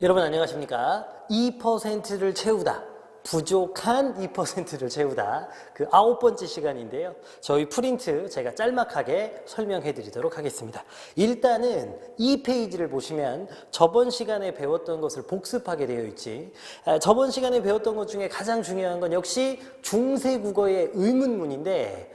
여러분 안녕하십니까? 2%를 채우다, 부족한 2%를 채우다, 그 9번째 시간인데요. 저희 프린트 제가 짤막하게 설명해 드리도록 하겠습니다. 일단은 이 페이지를 보시면 저번 시간에 배웠던 것을 복습하게 되어 있지, 저번 시간에 배웠던 것 중에 가장 중요한 건 역시 중세국어의 의문문인데,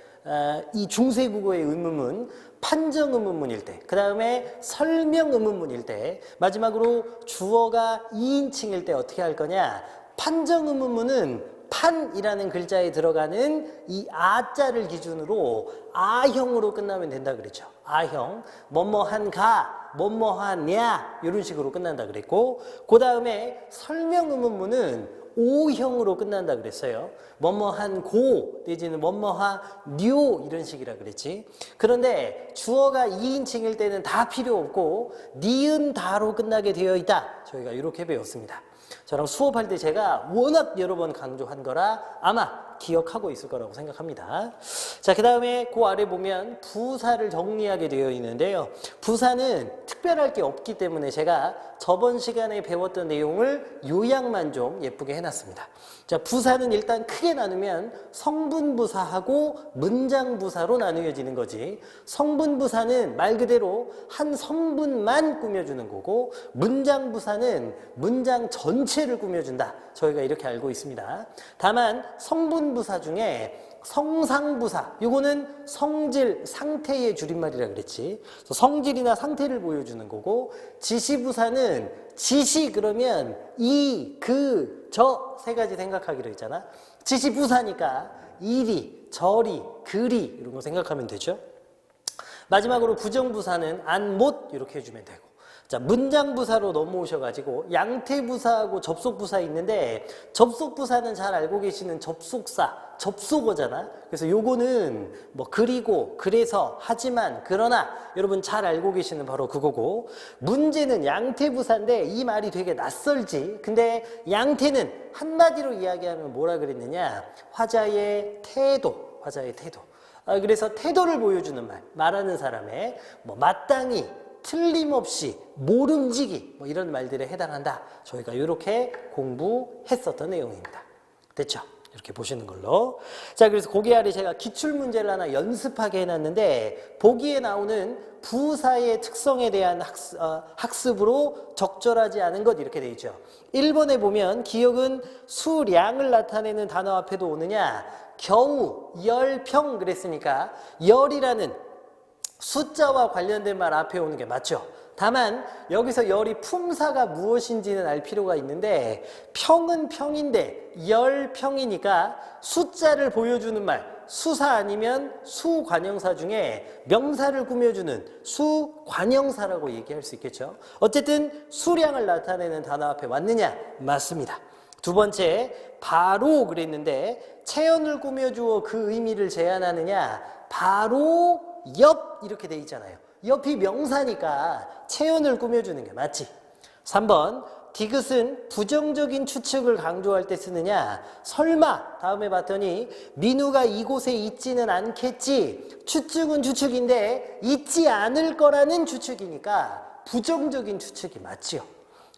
이 중세국어의 의문문, 판정 의문문일 때, 그 다음에 설명 의문문일 때, 마지막으로 주어가 2인칭일 때 어떻게 할 거냐? 판정 의문문은 판이라는 글자에 들어가는 이 아자를 기준으로 아형으로 끝나면 된다 그랬죠. 아형, 뭐뭐한가, 뭐뭐하냐 이런 식으로 끝난다 그랬고, 그 다음에 설명 의문문은 오형으로 끝난다 그랬어요. 뭐뭐한 고 내지는 뭐뭐하뇨 이런 식이라 그랬지. 그런데 주어가 2인칭일 때는 다 필요 없고 니은 다로 끝나게 되어 있다. 저희가 이렇게 배웠습니다. 저랑 수업할 때 제가 워낙 여러 번 강조한 거라 아마 기억하고 있을 거라고 생각합니다. 자, 그 다음에 그 아래 보면 부사를 정리하게 되어 있는데요. 부사는 특별할 게 없기 때문에 제가 저번 시간에 배웠던 내용을 요약만 좀 예쁘게 해놨습니다. 자, 부사는 일단 크게 나누면 성분부사하고 문장부사로 나누어지는 거지. 성분부사는 말 그대로 한 성분만 꾸며주는 거고, 문장부사는 문장 전체를 꾸며준다. 저희가 이렇게 알고 있습니다. 다만 성분부사 중에 성상부사, 이거는 성질, 상태의 줄임말이라 그랬지. 성질이나 상태를 보여주는 거고, 지시부사는 지시 그러면 이, 그, 저 세 가지 생각하기로 했잖아. 지시부사니까 이리, 저리, 그리 이런 거 생각하면 되죠. 마지막으로 부정부사는 안, 못 이렇게 해주면 되고, 자, 문장부사로 넘어오셔가지고 양태부사하고 접속부사 있는데, 접속부사는 잘 알고 계시는 접속사, 접속어잖아. 그래서 요거는 뭐 그리고, 그래서, 하지만, 그러나 여러분 잘 알고 계시는 바로 그거고, 문제는 양태부사인데 이 말이 되게 낯설지. 근데 양태는 한마디로 이야기하면 뭐라 그랬느냐? 화자의 태도, 화자의 태도. 그래서 태도를 보여주는 말, 말하는 사람의 뭐 마땅히, 틀림없이, 모름지기 뭐 이런 말들에 해당한다. 저희가 이렇게 공부했었던 내용입니다. 됐죠? 이렇게 보시는 걸로. 자, 그래서 거기 아래 제가 기출문제를 하나 연습하게 해놨는데, 보기에 나오는 부사의 특성에 대한 학습으로 적절하지 않은 것 이렇게 돼 있죠. 1번에 보면 기억은 수량을 나타내는 단어 앞에도 오느냐, 겨우, 열평 그랬으니까 열이라는 숫자와 관련된 말 앞에 오는 게 맞죠. 다만 여기서 열이 품사가 무엇인지는 알 필요가 있는데, 평은 평인데 열평이니까 숫자를 보여주는 말, 수사 아니면 수관형사 중에 명사를 꾸며주는 수관형사라고 얘기할 수 있겠죠. 어쨌든 수량을 나타내는 단어 앞에 왔느냐? 맞습니다. 두 번째, 바로 그랬는데 체언을 꾸며주어 그 의미를 제한하느냐? 바로 옆 이렇게 돼 있잖아요. 옆이 명사니까 체언을 꾸며주는 게 맞지. 3번, 디귿은 부정적인 추측을 강조할 때 쓰느냐? 설마 다음에 봤더니 민우가 이곳에 있지는 않겠지. 추측은 추측인데 있지 않을 거라는 추측이니까 부정적인 추측이 맞지요.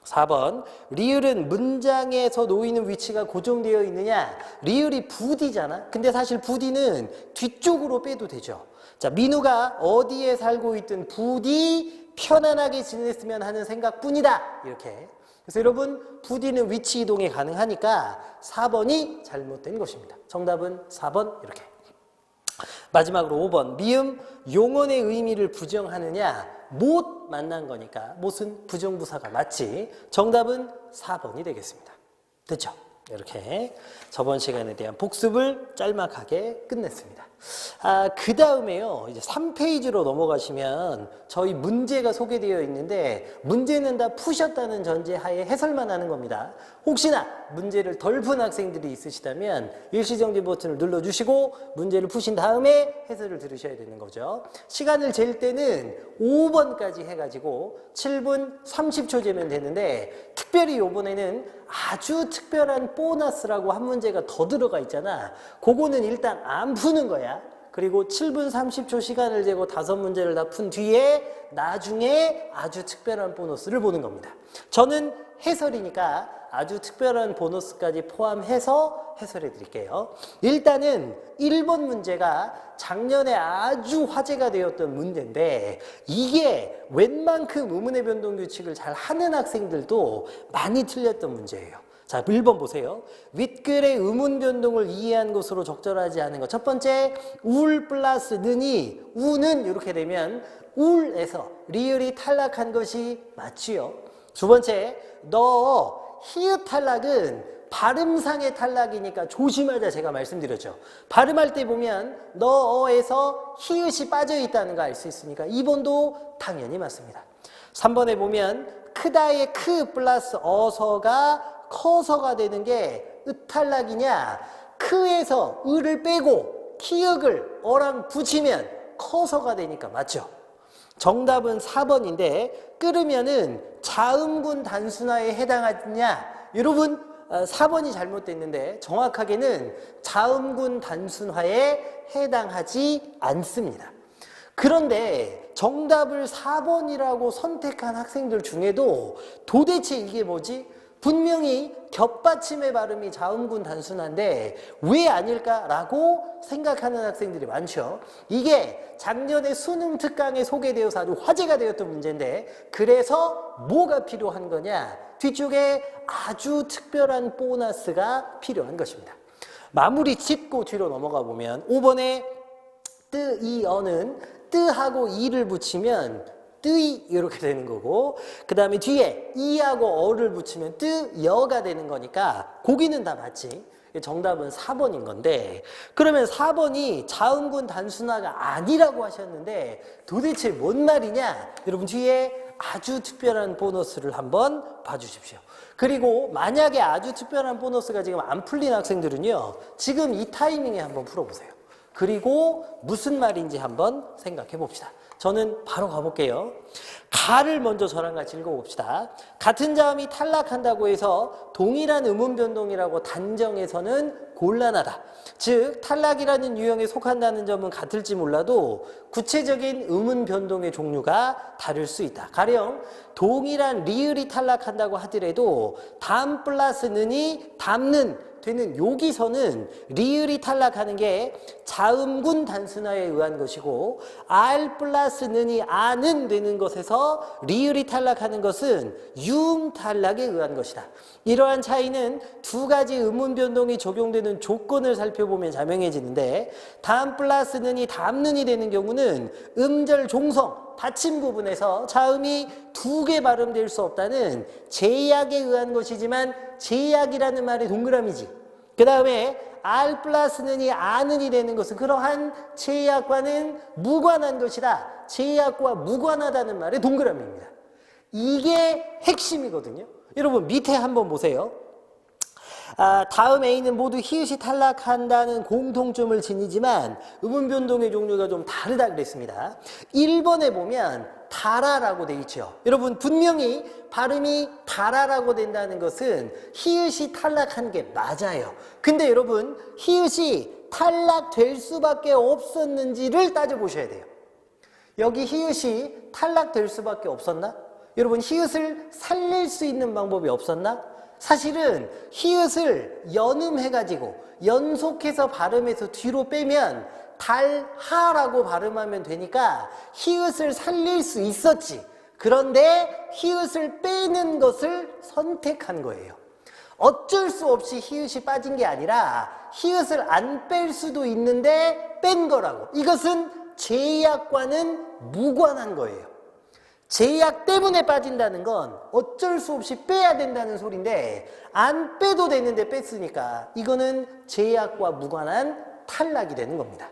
4번, 리을은 문장에서 놓이는 위치가 고정되어 있느냐? 리을이 부디잖아. 근데 사실 부디는 뒤쪽으로 빼도 되죠. 자, 민우가 어디에 살고 있든 부디 편안하게 지냈으면 하는 생각뿐이다. 이렇게. 그래서 여러분, 부디는 위치 이동이 가능하니까 4번이 잘못된 것입니다. 정답은 4번 이렇게. 마지막으로 5번, 미음 용언의 의미를 부정하느냐? 못 만난 거니까 못은 부정부사가 맞지. 정답은 4번이 되겠습니다. 됐죠? 이렇게 저번 시간에 대한 복습을 짤막하게 끝냈습니다. 그 다음에요, 이제 3페이지로 넘어가시면 저희 문제가 소개되어 있는데, 문제는 다 푸셨다는 전제하에 해설만 하는 겁니다. 혹시나 문제를 덜 푼 학생들이 있으시다면 일시정지 버튼을 눌러주시고 문제를 푸신 다음에 해설을 들으셔야 되는 거죠. 시간을 잴 때는 5번까지 해가지고 7분 30초 재면 되는데, 특별히 이번에는 아주 특별한 보너스라고 한 문제가 더 들어가 있잖아. 그거는 일단 안 푸는 거야. 그리고 7분 30초 시간을 재고 5문제를 다 푼 뒤에 나중에 아주 특별한 보너스를 보는 겁니다. 저는 해설이니까 아주 특별한 보너스까지 포함해서 해설해 드릴게요. 일단은 1번 문제가 작년에 아주 화제가 되었던 문제인데 이게 웬만큼 의문의 변동 규칙을 잘 하는 학생들도 많이 틀렸던 문제예요. 자, 1번 보세요. 윗글의 의문 변동을 이해한 것으로 적절하지 않은 것. 첫 번째, 울 플러스 는이, 우는 이렇게 되면 울에서 리을이 탈락한 것이 맞지요. 두 번째, 너 히읗 탈락은 발음상의 탈락이니까 조심하자 제가 말씀드렸죠. 발음할 때 보면 너에서 히읗이 빠져 있다는 거 알 수 있으니까 2번도 당연히 맞습니다. 3번에 보면 크다의 크 플러스 어서가 커서가 되는 게 으탈락이냐, 크에서 을을 빼고 키읔을 어랑 붙이면 커서가 되니까 맞죠. 정답은 4번인데 끓으면은 자음군 단순화에 해당하느냐, 여러분 4번이 잘못됐는데 정확하게는 자음군 단순화에 해당하지 않습니다. 그런데 정답을 4번이라고 선택한 학생들 중에도 도대체 이게 뭐지? 분명히 겹받침의 발음이 자음군 단순화인데 왜 아닐까라고 생각하는 학생들이 많죠. 이게 작년에 수능 특강에 소개되어서 아주 화제가 되었던 문제인데 그래서 뭐가 필요한 거냐? 뒤쪽에 아주 특별한 보너스가 필요한 것입니다. 마무리 짓고 뒤로 넘어가 보면 5번에 뜨, 이, 어는 뜨하고 이를 붙이면 뜨이 이렇게 되는 거고 그 다음에 뒤에 이하고 어를 붙이면 뜨여가 되는 거니까 고기는 다 맞지. 정답은 4번인 건데 그러면 4번이 자음군 단순화가 아니라고 하셨는데 도대체 뭔 말이냐? 여러분 뒤에 아주 특별한 보너스를 한번 봐주십시오. 그리고 만약에 아주 특별한 보너스가 지금 안 풀린 학생들은요 지금 이 타이밍에 한번 풀어보세요. 그리고 무슨 말인지 한번 생각해 봅시다. 저는 바로 가볼게요. 가를 먼저 저랑 같이 읽어봅시다. 같은 자음이 탈락한다고 해서 동일한 음운 변동이라고 단정해서는 곤란하다. 즉 탈락이라는 유형에 속한다는 점은 같을지 몰라도 구체적인 음운 변동의 종류가 다를 수 있다. 가령 동일한 리을이 탈락한다고 하더라도 담 플러스 는이 담는 되는 여기서는 리을이 탈락하는 게 자음군 단순화에 의한 것이고 알 플러스 는이 아는 되는 것에서 리을이 탈락하는 것은 융 탈락에 의한 것이다. 이러한 차이는 두 가지 음운 변동이 적용되는 조건을 살펴보면 자명해지는데 담 플러스 는이 담는이 되는 경우는 음절 종성 받침 부분에서 자음이 두 개 발음될 수 없다는 제약에 의한 것이지만 제약이라는 말이 동그라미지. 그 다음에 알 플러스 는이 아는이 되는 것은 그러한 제약과는 무관한 것이다. 제약과 무관하다는 말의 동그라미입니다. 이게 핵심이거든요. 여러분 밑에 한번 보세요. 다음 A는 모두 히읗이 탈락한다는 공통점을 지니지만 음운 변동의 종류가 좀 다르다 그랬습니다. 1번에 보면 달아라고 돼 있죠. 여러분 분명히 발음이 달아라고 된다는 것은 히읗이 탈락한 게 맞아요. 근데 여러분 히읗이 탈락될 수밖에 없었는지를 따져보셔야 돼요. 여기 히읗이 탈락될 수밖에 없었나? 여러분 히읗을 살릴 수 있는 방법이 없었나? 사실은 히읗을 연음해가지고 연속해서 발음해서 뒤로 빼면 달하라고 발음하면 되니까 히읗을 살릴 수 있었지. 그런데 히읗을 빼는 것을 선택한 거예요. 어쩔 수 없이 히읗이 빠진 게 아니라 히읗을 안 뺄 수도 있는데 뺀 거라고. 이것은 제약과는 무관한 거예요. 제약 때문에 빠진다는 건 어쩔 수 없이 빼야 된다는 소리인데 안 빼도 되는데 뺐으니까 이거는 제약과 무관한 탈락이 되는 겁니다.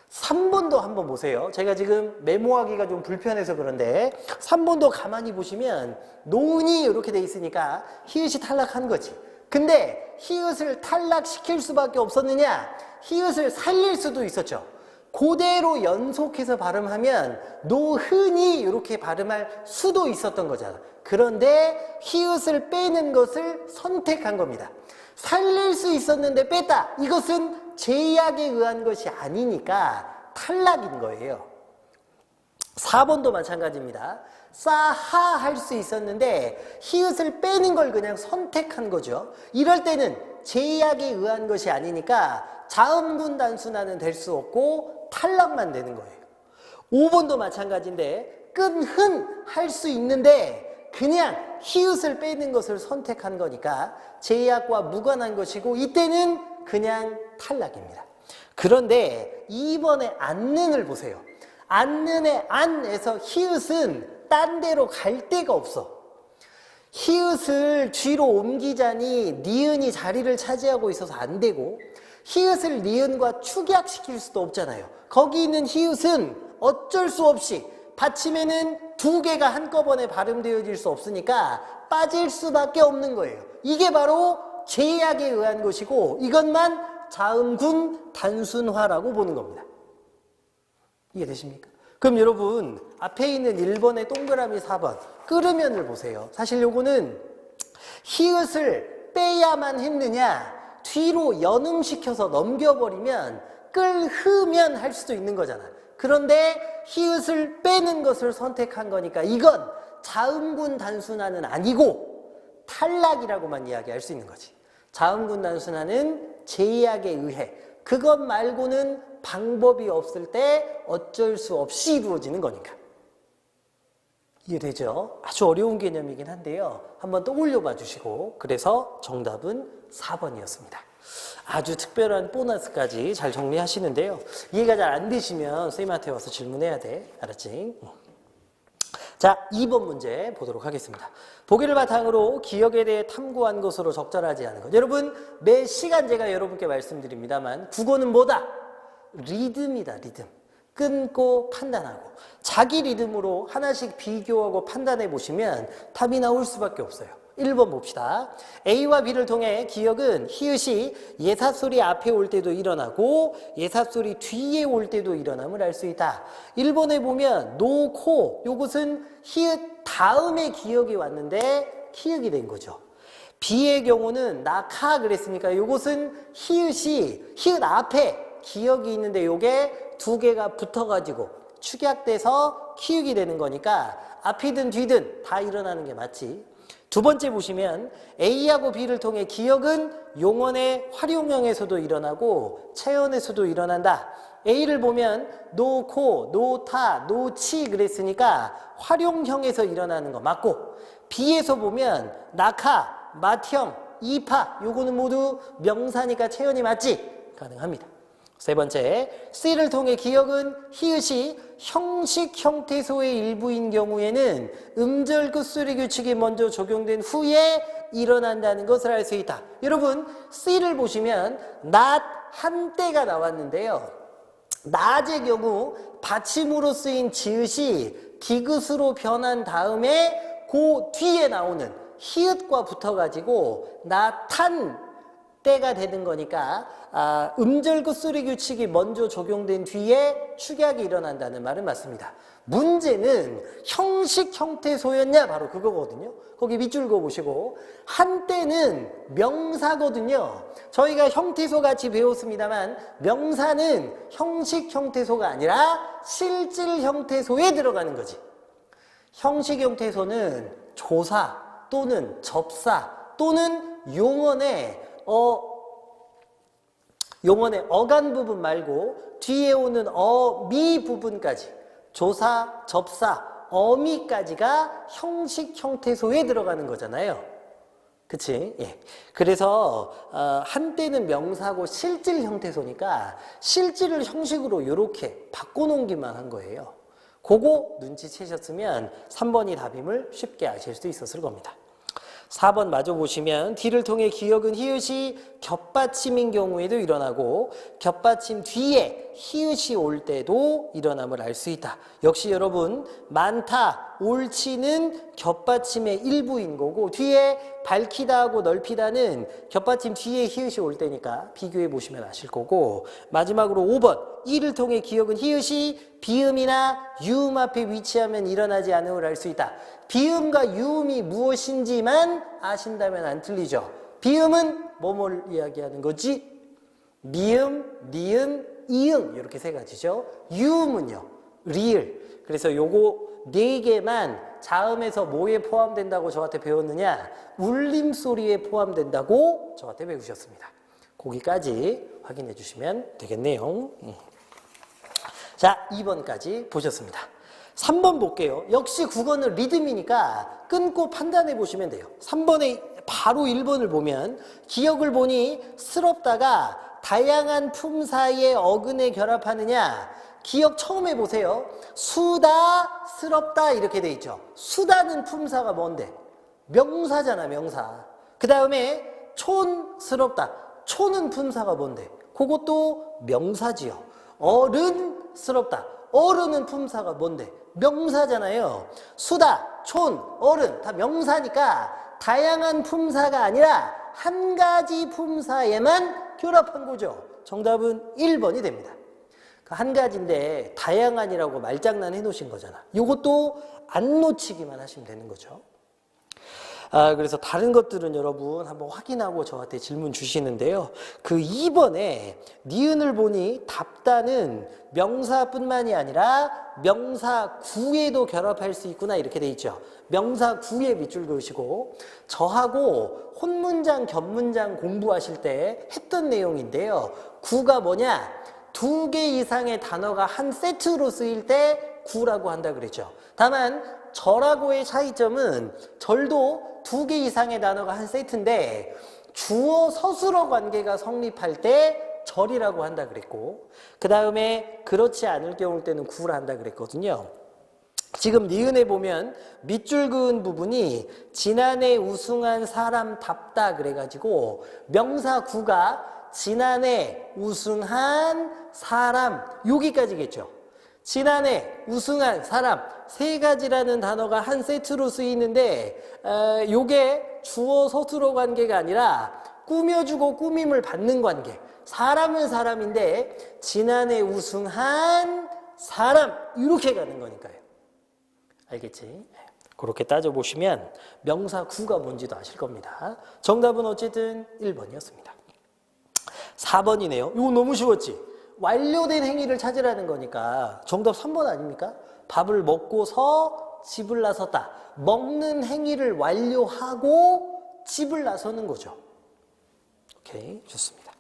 3번도 한번 보세요. 제가 지금 메모하기가 좀 불편해서 그런데 3번도 가만히 보시면 노은이 이렇게 돼 있으니까 히읗이 탈락한 거지. 근데 히읗을 탈락시킬 수밖에 없었느냐? 히읗을 살릴 수도 있었죠. 그대로 연속해서 발음하면 노흔이 이렇게 발음할 수도 있었던 거잖아. 그런데 히읗을 빼는 것을 선택한 겁니다. 살릴 수 있었는데 뺐다. 이것은 제약에 의한 것이 아니니까 탈락인 거예요. 4번도 마찬가지입니다. 싸하 할 수 있었는데 히읗을 빼는 걸 그냥 선택한 거죠. 이럴 때는 제약에 의한 것이 아니니까 자음군 단순화는 될 수 없고 탈락만 되는 거예요. 5번도 마찬가지인데 끈흔 할 수 있는데 그냥 히읗을 빼는 것을 선택한 거니까 제약과 무관한 것이고 이때는 그냥 탈락입니다. 그런데 2번의 앉는을 보세요. 앉는의 안에서 히읗은 딴 데로 갈 데가 없어. 히읗을 뒤로 옮기자니 니은이 자리를 차지하고 있어서 안 되고 히읗을 니은과 축약시킬 수도 없잖아요. 거기 있는 히읗은 어쩔 수 없이 받침에는 두 개가 한꺼번에 발음되어질 수 없으니까 빠질 수밖에 없는 거예요. 이게 바로 제약에 의한 것이고 이것만 자음군 단순화라고 보는 겁니다. 이해되십니까? 그럼 여러분 앞에 있는 1번의 동그라미 4번 끓으면을 보세요. 사실 요거는 히읗을 빼야만 했느냐 뒤로 연음시켜서 넘겨버리면 끌흐면 할 수도 있는 거잖아. 그런데 히읗을 빼는 것을 선택한 거니까 이건 자음군 단순화는 아니고 탈락이라고만 이야기할 수 있는 거지. 자음군 단순화는 제약에 의해 그것 말고는 방법이 없을 때 어쩔 수 없이 이루어지는 거니까. 이해되죠? 아주 어려운 개념이긴 한데요. 한번 떠올려 봐 주시고 그래서 정답은 4번이었습니다. 아주 특별한 보너스까지 잘 정리하시는데요. 이해가 잘 안 되시면 선생님한테 와서 질문해야 돼. 알았지? 자, 2번 문제 보도록 하겠습니다. 보기를 바탕으로 기억에 대해 탐구한 것으로 적절하지 않은 것. 여러분 매 시간 제가 여러분께 말씀드립니다만 국어는 뭐다? 리듬이다. 리듬. 끊고 판단하고 자기 리듬으로 하나씩 비교하고 판단해 보시면 답이 나올 수밖에 없어요. 1번 봅시다. A와 B를 통해 기억은 히읗이 예사소리 앞에 올 때도 일어나고 예사소리 뒤에 올 때도 일어남을 알 수 있다. 1번에 보면 노, 코 요것은 히읗 다음에 기억이 왔는데 키읔이 된 거죠. B의 경우는 나, 카 그랬으니까 요것은 히읗 앞에 기억이 있는데 요게 두 개가 붙어가지고 축약돼서 키읔이 되는 거니까 앞이든 뒤든 다 일어나는 게 맞지. 두 번째 보시면 A하고 B를 통해 기억은 용언의 활용형에서도 일어나고 체언에서도 일어난다. A를 보면 노코, 노타, 노치 그랬으니까 활용형에서 일어나는 거 맞고 B에서 보면 낙하, 맏형, 이파 요거는 모두 명사니까 체언이 맞지? 가능합니다. 세 번째, C를 통해 기억은 히읗이 형식 형태소의 일부인 경우에는 음절 끝소리 규칙이 먼저 적용된 후에 일어난다는 것을 알 수 있다. 여러분, C를 보시면 낮 한때가 나왔는데요. 낮의 경우 받침으로 쓰인 지읒이 디귿으로 변한 다음에 그 뒤에 나오는 히읗과 붙어가지고 나탄 때가 되는 거니까 음절 끝소리 규칙이 먼저 적용된 뒤에 축약이 일어난다는 말은 맞습니다. 문제는 형식 형태소였냐 바로 그거거든요. 거기 밑줄 그어보시고 한때는 명사거든요. 저희가 형태소 같이 배웠습니다만 명사는 형식 형태소가 아니라 실질 형태소에 들어가는 거지. 형식 형태소는 조사 또는 접사 또는 용언의 어간 부분 말고 뒤에 오는 어미 부분까지 조사, 접사, 어미까지가 형식 형태소에 들어가는 거잖아요. 그치? 예. 그래서 한때는 명사고 실질 형태소니까 실질을 형식으로 이렇게 바꿔놓기만 한 거예요. 그거 눈치채셨으면 3번이 답임을 쉽게 아실 수 있었을 겁니다. 4번 마저 보시면 D를 통해 기억은 히읗이 겹받침인 경우에도 일어나고 겹받침 뒤에 히읗이 올 때도 일어남을 알 수 있다. 역시 여러분 많다, 옳지는 겹받침의 일부인 거고 뒤에 밝히다 하고 넓히다는 겹받침 뒤에 히읗이 올 때니까 비교해 보시면 아실 거고 마지막으로 5번 이를 통해 기억은 히읗이 비음이나 유음 앞에 위치하면 일어나지 않음을 알 수 있다. 비음과 유음이 무엇인지만 아신다면 안 틀리죠. 비음은 뭐뭘 이야기하는 거지? 미음, 니은, 이응 이렇게 세 가지죠. 유음은요. 리을. 그래서 요거 네 개만 자음에서 뭐에 포함된다고 저한테 배웠느냐? 울림소리에 포함된다고 저한테 배우셨습니다. 거기까지 확인해 주시면 되겠네요. 자, 2번까지 보셨습니다. 3번 볼게요. 역시 국어는 리듬이니까 끊고 판단해 보시면 돼요. 3번에 바로 1번을 보면 기억을 보니 스럽다가 다양한 품사의 어근에 결합하느냐. 기억 처음 해보세요. 수다, 스럽다 이렇게 돼 있죠. 수다는 품사가 뭔데? 명사잖아, 명사. 그 다음에 촌스럽다. 촌은 품사가 뭔데? 그것도 명사지요. 어른스럽다. 어른은 품사가 뭔데? 명사잖아요. 수다, 촌, 어른 다 명사니까 다양한 품사가 아니라 한 가지 품사에만 결합한 거죠. 정답은 1번이 됩니다. 한 가지인데 다양한이라고 말장난 해놓으신 거잖아. 이것도 안 놓치기만 하시면 되는 거죠. 그래서 다른 것들은 여러분 한번 확인하고 저한테 질문 주시는데요. 그 2번에 니은을 보니 답다는 명사뿐만이 아니라 명사구에도 결합할 수 있구나 이렇게 돼 있죠. 명사구에 밑줄 그으시고 저하고 혼문장, 겹문장 공부하실 때 했던 내용인데요. 구가 뭐냐? 2개 이상의 단어가 한 세트로 쓰일 때 구라고 한다 그랬죠. 다만 절하고의 차이점은 절도 2개 이상의 단어가 한 세트인데 주어 서술어 관계가 성립할 때 절이라고 한다 그랬고 그 다음에 그렇지 않을 경우일 때는 구라 한다 그랬거든요. 지금 니은에 보면 밑줄 그은 부분이 지난해 우승한 사람답다 그래가지고 명사 구가 지난해 우승한 사람 여기까지겠죠. 지난해 우승한 사람 세 가지라는 단어가 한 세트로 쓰이는데 요게 주어 서술어 관계가 아니라 꾸며주고 꾸밈을 받는 관계. 사람은 사람인데 지난해 우승한 사람 이렇게 가는 거니까요. 알겠지? 그렇게 따져보시면 명사 구가 뭔지도 아실 겁니다. 정답은 어쨌든 1번이었습니다. 4번이네요. 이거 너무 쉬웠지? 완료된 행위를 찾으라는 거니까 정답 3번 아닙니까? 밥을 먹고서 집을 나섰다. 먹는 행위를 완료하고 집을 나서는 거죠. 오케이, 좋습니다.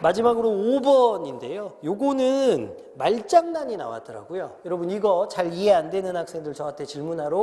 마지막으로 5번인데요. 요거는 말장난이 나왔더라고요. 여러분 이거 잘 이해 안 되는 학생들 저한테 질문하러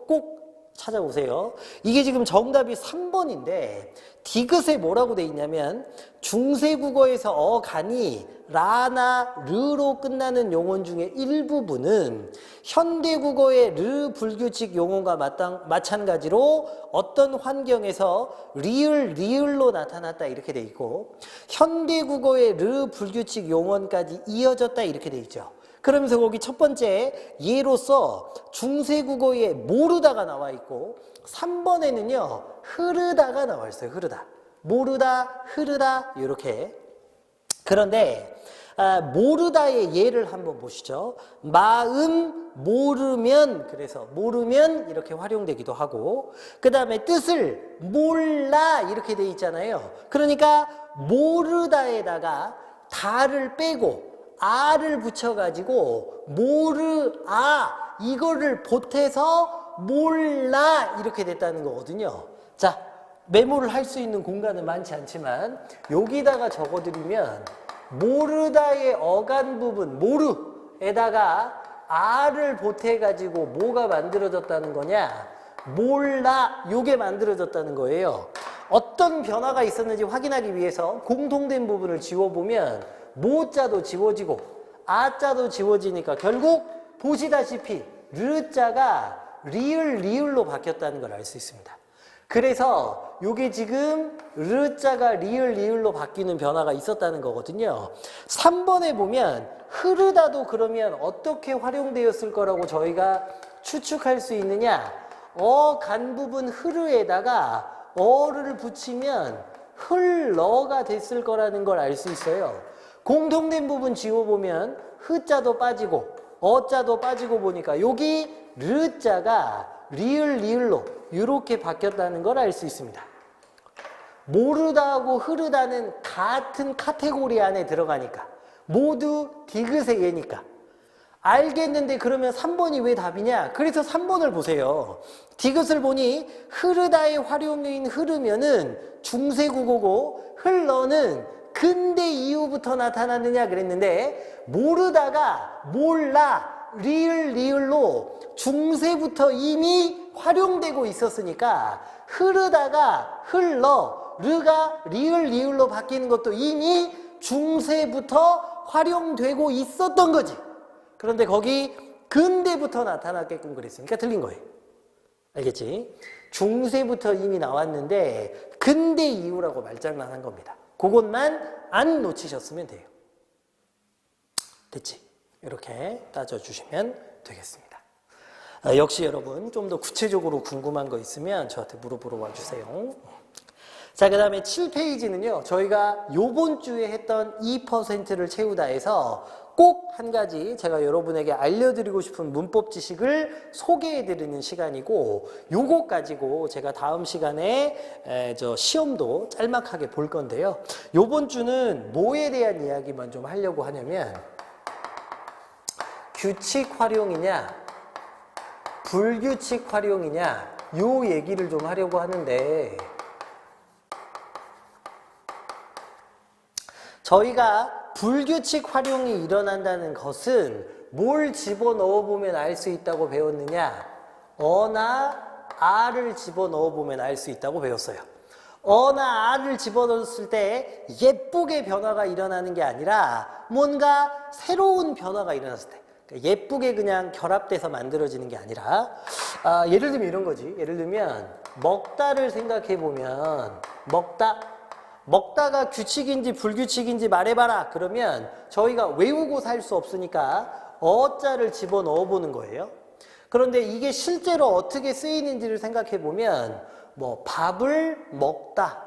꼭 찾아오세요. 이게 지금 정답이 3번인데 디귿에 뭐라고 돼 있냐면 중세국어에서 어간이 라나 르로 끝나는 용언 중에 일부분은 현대국어의 르 불규칙 용어가 마찬가지로 어떤 환경에서 리을로 나타났다 이렇게 돼 있고 현대국어의 르 불규칙 용언까지 이어졌다 이렇게 돼 있죠. 그러면서 거기 첫 번째 예로서 중세국어에 모르다가 나와 있고 3번에는요 흐르다가 나와 있어요. 흐르다. 모르다, 흐르다 이렇게. 그런데 모르다의 예를 한번 보시죠. 마음 모르면 그래서 모르면 이렇게 활용되기도 하고 그 다음에 뜻을 몰라 이렇게 돼 있잖아요. 그러니까 모르다에다가 다를 빼고 아를 붙여가지고 모르아 이거를 보태서 몰라 이렇게 됐다는 거거든요. 자, 메모를 할 수 있는 공간은 많지 않지만 여기다가 적어드리면 모르다의 어간 부분 모르에다가 아를 보태가지고 뭐가 만들어졌다는 거냐? 몰라 요게 만들어졌다는 거예요. 어떤 변화가 있었는지 확인하기 위해서 공통된 부분을 지워보면 모자도 지워지고 아자도 지워지니까 결국 보시다시피 르자가 리을로 바뀌었다는 걸 알 수 있습니다. 그래서 이게 지금 르자가 리을로 바뀌는 변화가 있었다는 거거든요. 3번에 보면 흐르다도 그러면 어떻게 활용되었을 거라고 저희가 추측할 수 있느냐? 간 부분 흐르에다가 어를 붙이면 흘러가 됐을 거라는 걸 알 수 있어요. 공통된 부분 지워보면 흐자도 빠지고 어자도 빠지고 보니까 여기 르자가 리을로 이렇게 바뀌었다는 걸 알 수 있습니다. 모르다하고 흐르다는 같은 카테고리 안에 들어가니까 모두 디귿의 예니까 알겠는데 그러면 3번이 왜 답이냐? 그래서 3번을 보세요. 디귿을 보니 흐르다의 활용인 흐르면은 중세국어고 흘러는 근대 이후부터 나타났느냐 그랬는데 모르다가 몰라 리을로 중세부터 이미 활용되고 있었으니까 흐르다가 흘러 르가 리을로 바뀌는 것도 이미 중세부터 활용되고 있었던 거지. 그런데 거기 근대부터 나타났게끔 그랬으니까 틀린 거예요. 알겠지? 중세부터 이미 나왔는데 근대 이후라고 말장난한 겁니다. 그것만 안 놓치셨으면 돼요. 됐지? 이렇게 따져주시면 되겠습니다. 역시 여러분 좀 더 구체적으로 궁금한 거 있으면 저한테 물어보러 와주세요. 자, 그 다음에 7페이지는요. 저희가 요번 주에 했던 2%를 채우다에서 꼭 한 가지 제가 여러분에게 알려드리고 싶은 문법 지식을 소개해드리는 시간이고 요거 가지고 제가 다음 시간에 시험도 짤막하게 볼 건데요. 요번 주는 뭐에 대한 이야기만 좀 하려고 하냐면 규칙 활용이냐 불규칙 활용이냐 요 얘기를 좀 하려고 하는데 저희가 불규칙 활용이 일어난다는 것은 뭘 집어넣어 보면 알 수 있다고 배웠느냐? 어나 아를 집어넣어 보면 알 수 있다고 배웠어요. 어나 아를 집어넣었을 때 예쁘게 변화가 일어나는 게 아니라 뭔가 새로운 변화가 일어났을 때 그러니까 예쁘게 그냥 결합돼서 만들어지는 게 아니라 예를 들면 이런 거지. 예를 들면 먹다를 생각해 보면 먹다가 규칙인지 불규칙인지 말해봐라. 그러면 저희가 외우고 살 수 없으니까 어자를 집어넣어 보는 거예요. 그런데 이게 실제로 어떻게 쓰이는지를 생각해 보면 뭐 밥을 먹다,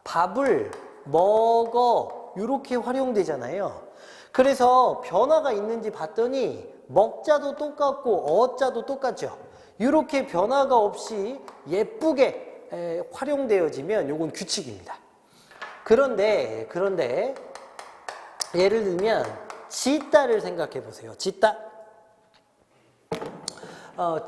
밥을 먹어 이렇게 활용되잖아요. 그래서 변화가 있는지 봤더니 먹자도 똑같고 어자도 똑같죠. 이렇게 변화가 없이 예쁘게 활용되어지면 이건 규칙입니다. 그런데 예를 들면 짓다를 생각해 보세요. 짓다.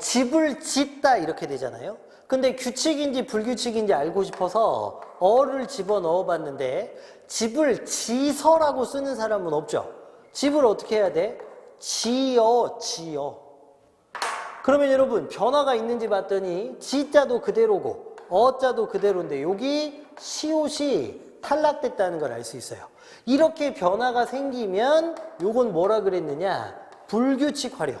집을 짓다 이렇게 되잖아요. 근데 규칙인지 불규칙인지 알고 싶어서 어를 집어넣어 봤는데 집을 지서라고 쓰는 사람은 없죠. 집을 어떻게 해야 돼? 지어. 그러면 여러분 변화가 있는지 봤더니 지자도 그대로고 어자도 그대로인데 여기 시옷이 탈락됐다는 걸 알 수 있어요. 이렇게 변화가 생기면 요건 뭐라 그랬느냐? 불규칙 활용.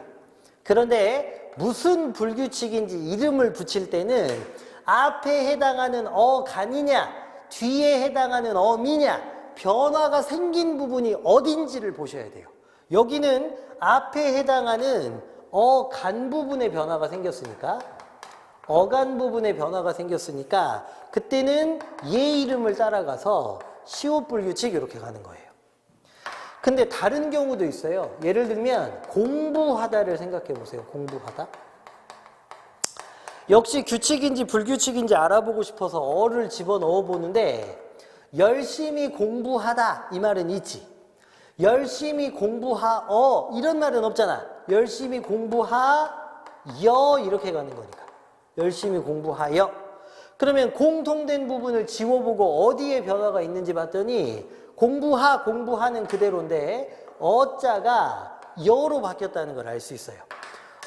그런데 무슨 불규칙인지 이름을 붙일 때는 앞에 해당하는 어간이냐 뒤에 해당하는 어미냐 변화가 생긴 부분이 어딘지를 보셔야 돼요. 여기는 앞에 해당하는 어간 부분의 변화가 생겼으니까 어간 부분의 변화가 생겼으니까 그때는 얘 이름을 따라가서 시옷 불규칙 이렇게 가는 거예요. 근데 다른 경우도 있어요. 예를 들면 공부하다를 생각해 보세요. 공부하다. 역시 규칙인지 불규칙인지 알아보고 싶어서 어를 집어넣어 보는데 열심히 공부하다 이 말은 있지. 열심히 공부하어 이런 말은 없잖아. 열심히 공부하여 이렇게 가는 거니까. 열심히 공부하여. 그러면 공통된 부분을 지워보고 어디에 변화가 있는지 봤더니 공부하는 그대로인데 어자가 여로 바뀌었다는 걸 알 수 있어요.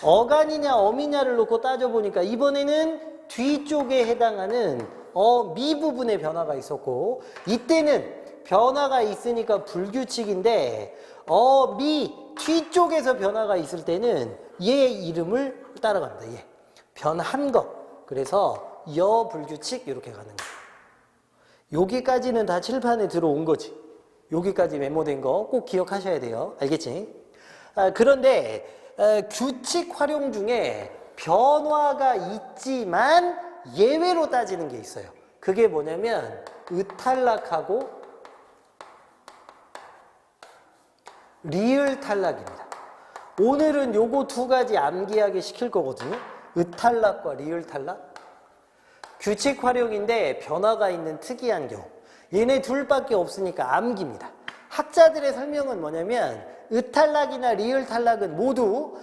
어간이냐 어미냐를 놓고 따져보니까 이번에는 뒤쪽에 해당하는 어미 부분의 변화가 있었고 이때는 변화가 있으니까 불규칙인데 어미 뒤쪽에서 변화가 있을 때는 얘 이름을 따라갑니다. 얘. 변한 것. 그래서 여불규칙 이렇게 가는 거예요. 여기까지는 다 칠판에 들어온 거지. 여기까지 메모된 거 꼭 기억하셔야 돼요. 알겠지? 그런데 규칙 활용 중에 변화가 있지만 예외로 따지는 게 있어요. 그게 뭐냐면 의탈락하고 리을 탈락입니다. 오늘은 요거 두 가지 암기하게 시킬 거거든요. 의탈락과 리을 탈락. 규칙 활용인데 변화가 있는 특이한 경우. 얘네 둘밖에 없으니까 암기입니다. 학자들의 설명은 뭐냐면 을탈락이나 리을 탈락은 모두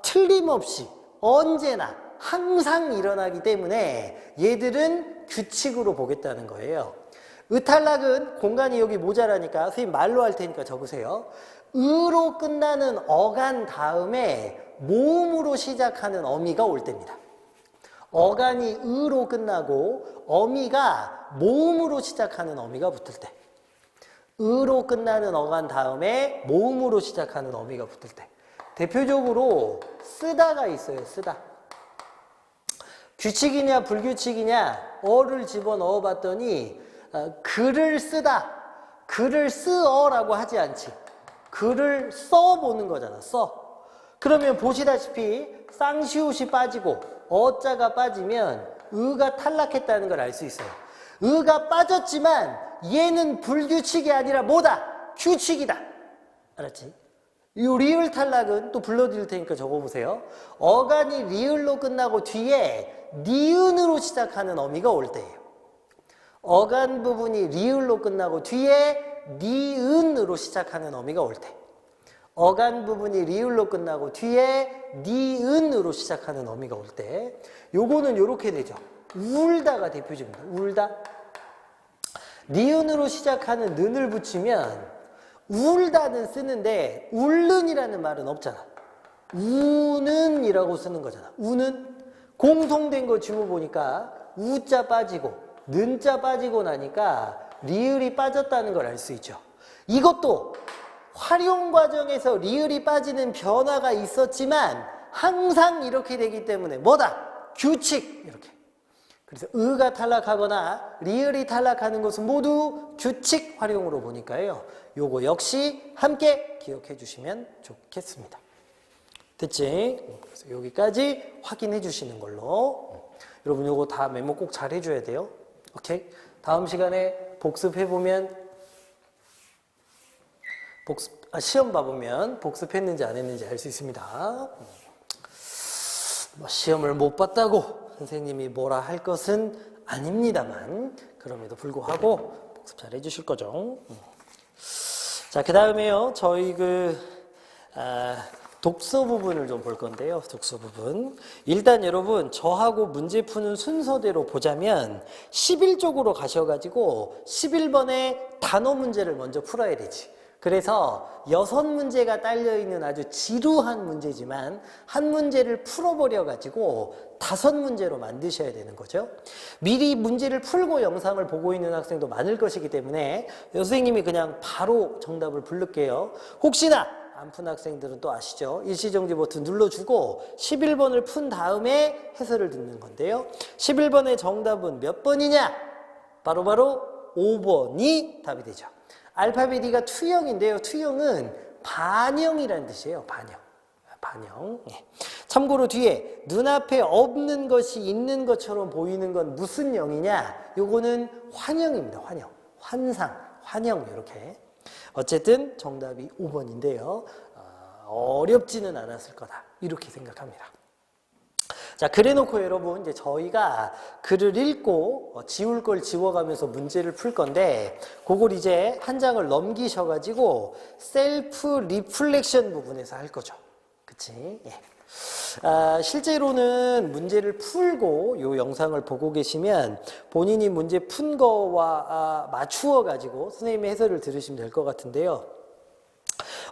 틀림없이 언제나 항상 일어나기 때문에 얘들은 규칙으로 보겠다는 거예요. 을탈락은 공간이 여기 모자라니까 선생님 말로 할 테니까 적으세요. 으로 끝나는 어간 다음에 모음으로 시작하는 어미가 올 때입니다. 어간이 으로 끝나고 어미가 모음으로 시작하는 어미가 붙을 때, 으로 끝나는 어간 다음에 모음으로 시작하는 어미가 붙을 때, 대표적으로 쓰다가 있어요. 쓰다. 규칙이냐 불규칙이냐 어를 집어넣어 봤더니 글을 쓰다, 글을 쓰어라고 하지 않지. 글을 써보는 거잖아. 써. 그러면 보시다시피 쌍시옷이 빠지고 어자가 빠지면 으가 탈락했다는 걸 알 수 있어요. 으가 빠졌지만 얘는 불규칙이 아니라 뭐다? 규칙이다. 알았지? 이 리을 탈락은 또 불러드릴 테니까 적어보세요. 어간이 리을로 끝나고 뒤에 니은으로 시작하는 어미가 올 때예요. 어간 부분이 리을로 끝나고 뒤에 니은으로 시작하는 어미가 올 때. 어간 부분이 리을로 끝나고 뒤에 니은으로 시작하는 어미가 올 때. 요거는 요렇게 되죠. 울다가 대표적입니다. 울다. 니은으로 시작하는 는을 붙이면 울다는 쓰는데 울는이라는 말은 없잖아. 우는이라고 쓰는 거잖아. 우는. 공통된 거 주문 보니까 우자 빠지고 는자 빠지고 나니까 리을이 빠졌다는 걸 알 수 있죠. 이것도 활용 과정에서 리을이 빠지는 변화가 있었지만 항상 이렇게 되기 때문에 뭐다? 규칙. 이렇게. 그래서 으가 탈락하거나 리을이 탈락하는 것은 모두 규칙 활용으로 보니까요. 요거 역시 함께 기억해 주시면 좋겠습니다. 됐지? 그래서 여기까지 확인해 주시는 걸로. 여러분 요거 다 메모 꼭 잘 해줘야 돼요. 오케이? 다음 시간에 복습해보면 시험 봐보면 복습했는지 안 했는지 알 수 있습니다. 시험을 못 봤다고 선생님이 뭐라 할 것은 아닙니다만 그럼에도 불구하고 복습 잘 해주실 거죠. 자, 그 다음에요. 저희 독서 부분을 좀 볼 건데요. 독서 부분. 일단 여러분 저하고 문제 푸는 순서대로 보자면 11쪽으로 가셔가지고 11번에 단어 문제를 먼저 풀어야 되지. 그래서 6문제가 딸려있는 아주 지루한 문제지만 한 문제를 풀어버려가지고 5문제로 만드셔야 되는 거죠. 미리 문제를 풀고 영상을 보고 있는 학생도 많을 것이기 때문에 선생님이 그냥 바로 정답을 부를게요. 혹시나 안 푼 학생들은 또 아시죠? 일시정지 버튼 눌러주고 11번을 푼 다음에 해설을 듣는 건데요. 11번의 정답은 몇 번이냐? 바로바로 5번이 답이 되죠. 알파벳 E가 투영인데요. 투영은 반영이라는 뜻이에요. 반영. 반영. 예. 참고로 뒤에 눈앞에 없는 것이 있는 것처럼 보이는 건 무슨 영이냐? 요거는 환영입니다. 환영. 환상. 환영. 이렇게. 어쨌든 정답이 5번인데요. 어렵지는 않았을 거다. 이렇게 생각합니다. 자, 그래놓고 여러분 이제 저희가 글을 읽고 지울 걸 지워가면서 문제를 풀 건데 그걸 이제 한 장을 넘기셔가지고 셀프 리플렉션 부분에서 할 거죠. 그치? 예. 실제로는 문제를 풀고 이 영상을 보고 계시면 본인이 문제 푼 거와 맞추어 가지고 선생님의 해설을 들으시면 될 것 같은데요.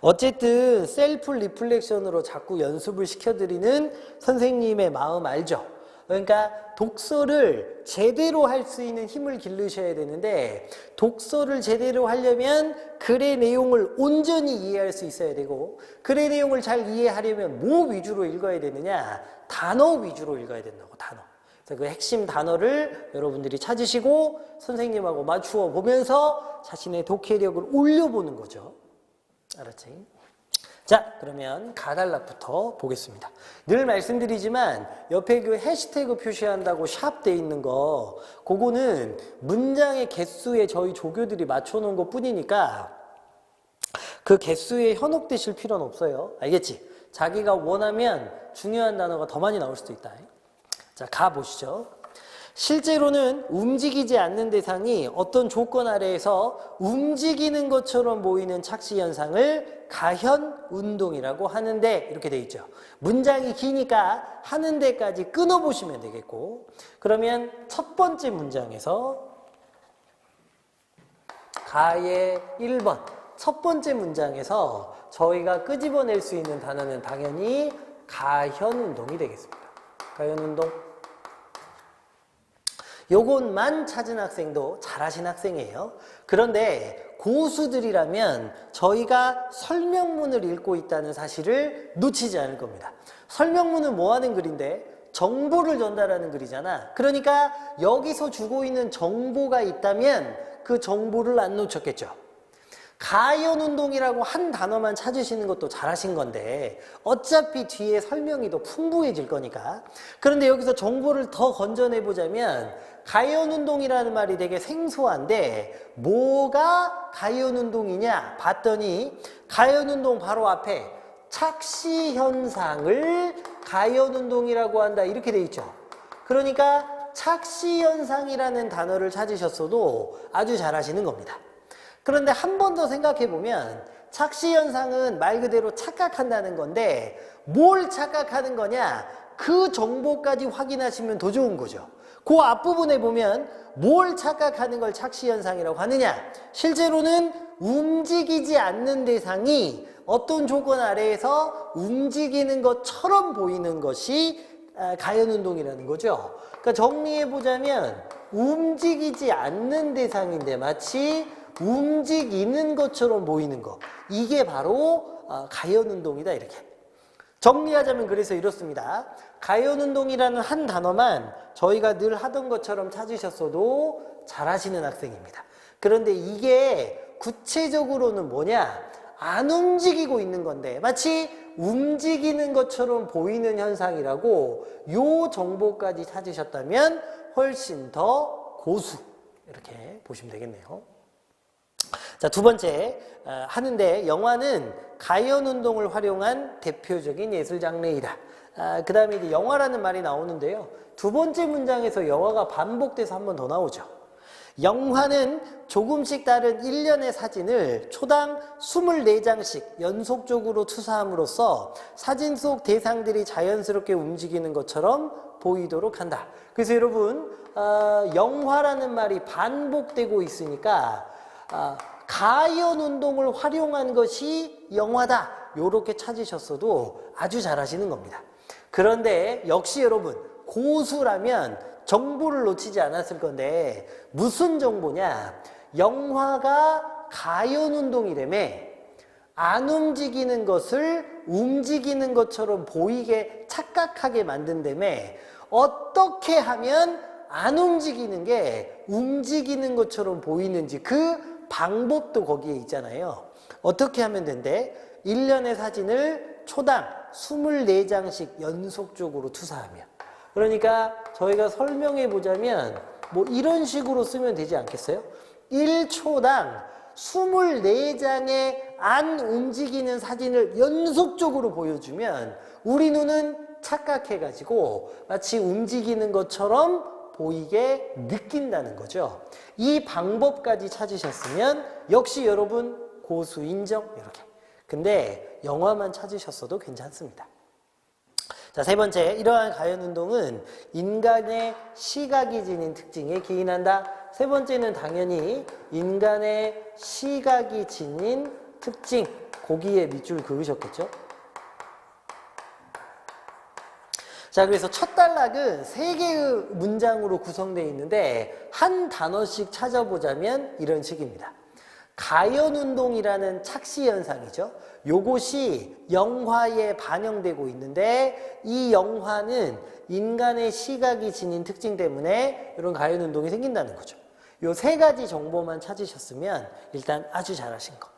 어쨌든 셀프 리플렉션으로 자꾸 연습을 시켜드리는 선생님의 마음 알죠? 그러니까 독서를 제대로 할 수 있는 힘을 기르셔야 되는데 독서를 제대로 하려면 글의 내용을 온전히 이해할 수 있어야 되고 글의 내용을 잘 이해하려면 뭐 위주로 읽어야 되느냐? 단어 위주로 읽어야 된다고. 단어. 그래서 그 핵심 단어를 여러분들이 찾으시고 선생님하고 맞추어 보면서 자신의 독해력을 올려보는 거죠. 알았지? 자, 그러면 가달락부터 보겠습니다. 늘 말씀드리지만 옆에 그 해시태그 표시한다고 샵 돼 있는 거 그거는 문장의 개수에 저희 조교들이 맞춰놓은 것 뿐이니까 그 개수에 현혹되실 필요는 없어요. 알겠지? 자기가 원하면 중요한 단어가 더 많이 나올 수도 있다. 자, 가보시죠. 실제로는 움직이지 않는 대상이 어떤 조건 아래에서 움직이는 것처럼 보이는 착시 현상을 가현 운동이라고 하는데, 이렇게 돼 있죠. 문장이 기니까 하는 데까지 끊어 보시면 되겠고, 그러면 첫 번째 문장에서 가의 1번 첫 번째 문장에서 저희가 끄집어낼 수 있는 단어는 당연히 가현 운동이 되겠습니다. 가현 운동. 요것만 찾은 학생도 잘하신 학생이에요. 그런데 고수들이라면 저희가 설명문을 읽고 있다는 사실을 놓치지 않을 겁니다. 설명문은 뭐 하는 글인데? 정보를 전달하는 글이잖아. 그러니까 여기서 주고 있는 정보가 있다면 그 정보를 안 놓쳤겠죠. 가현 운동이라고 한 단어만 찾으시는 것도 잘하신 건데 어차피 뒤에 설명이 더 풍부해질 거니까. 그런데 여기서 정보를 더 건져내 보자면 가현 운동이라는 말이 되게 생소한데 뭐가 가현 운동이냐 봤더니 가현 운동 바로 앞에 착시 현상을 가현 운동이라고 한다 이렇게 돼 있죠. 그러니까 착시 현상이라는 단어를 찾으셨어도 아주 잘하시는 겁니다. 그런데 한 번 더 생각해 보면 착시 현상은 말 그대로 착각한다는 건데 뭘 착각하는 거냐? 그 정보까지 확인하시면 더 좋은 거죠. 그 앞부분에 보면 뭘 착각하는 걸 착시 현상이라고 하느냐? 실제로는 움직이지 않는 대상이 어떤 조건 아래에서 움직이는 것처럼 보이는 것이 가현 운동이라는 거죠. 그러니까 정리해 보자면 움직이지 않는 대상인데 마치 움직이는 것처럼 보이는 것, 이게 바로 가현 운동이다 이렇게 정리하자면 그래서 이렇습니다. 가현 운동이라는 한 단어만 저희가 늘 하던 것처럼 찾으셨어도 잘하시는 학생입니다. 그런데 이게 구체적으로는 뭐냐? 안 움직이고 있는 건데 마치 움직이는 것처럼 보이는 현상이라고 요 정보까지 찾으셨다면 훨씬 더 고수 이렇게 보시면 되겠네요. 자, 두 번째 하는데 영화는 가현 운동을 활용한 대표적인 예술 장르이다. 그 다음에 이제 영화라는 말이 나오는데요. 두 번째 문장에서 영화가 반복돼서 한 번 더 나오죠. 영화는 조금씩 다른 일련의 사진을 초당 24장씩 연속적으로 투사함으로써 사진 속 대상들이 자연스럽게 움직이는 것처럼 보이도록 한다. 그래서 여러분 영화라는 말이 반복되고 있으니까 가현 운동을 활용한 것이 영화다. 요렇게 찾으셨어도 아주 잘하시는 겁니다. 그런데 역시 여러분 고수라면 정보를 놓치지 않았을 건데 무슨 정보냐? 영화가 가현 운동이라며 안 움직이는 것을 움직이는 것처럼 보이게 착각하게 만든다며 어떻게 하면 안 움직이는 게 움직이는 것처럼 보이는지 그 방법도 거기에 있잖아요. 어떻게 하면 된대? 1년의 사진을 초당 24장씩 연속적으로 투사하면. 그러니까 저희가 설명해 보자면 뭐 이런 식으로 쓰면 되지 않겠어요? 1초당 24장의 안 움직이는 사진을 연속적으로 보여주면 우리 눈은 착각해가지고 마치 움직이는 것처럼 보이게 느낀다는 거죠. 이 방법까지 찾으셨으면 역시 여러분 고수 인정 이렇게. 근데 영화만 찾으셨어도 괜찮습니다. 자, 세 번째, 이러한 가현 운동은 인간의 시각이 지닌 특징에 기인한다. 세 번째는 당연히 인간의 시각이 지닌 특징, 거기에 밑줄 그으셨겠죠? 자, 그래서 첫 단락은 3개의 문장으로 구성되어 있는데 한 단어씩 찾아보자면 이런 식입니다. 가현 운동이라는 착시 현상이죠. 요것이 영화에 반영되고 있는데 이 영화는 인간의 시각이 지닌 특징 때문에 이런 가현 운동이 생긴다는 거죠. 요 3가지 정보만 찾으셨으면 일단 아주 잘하신 거.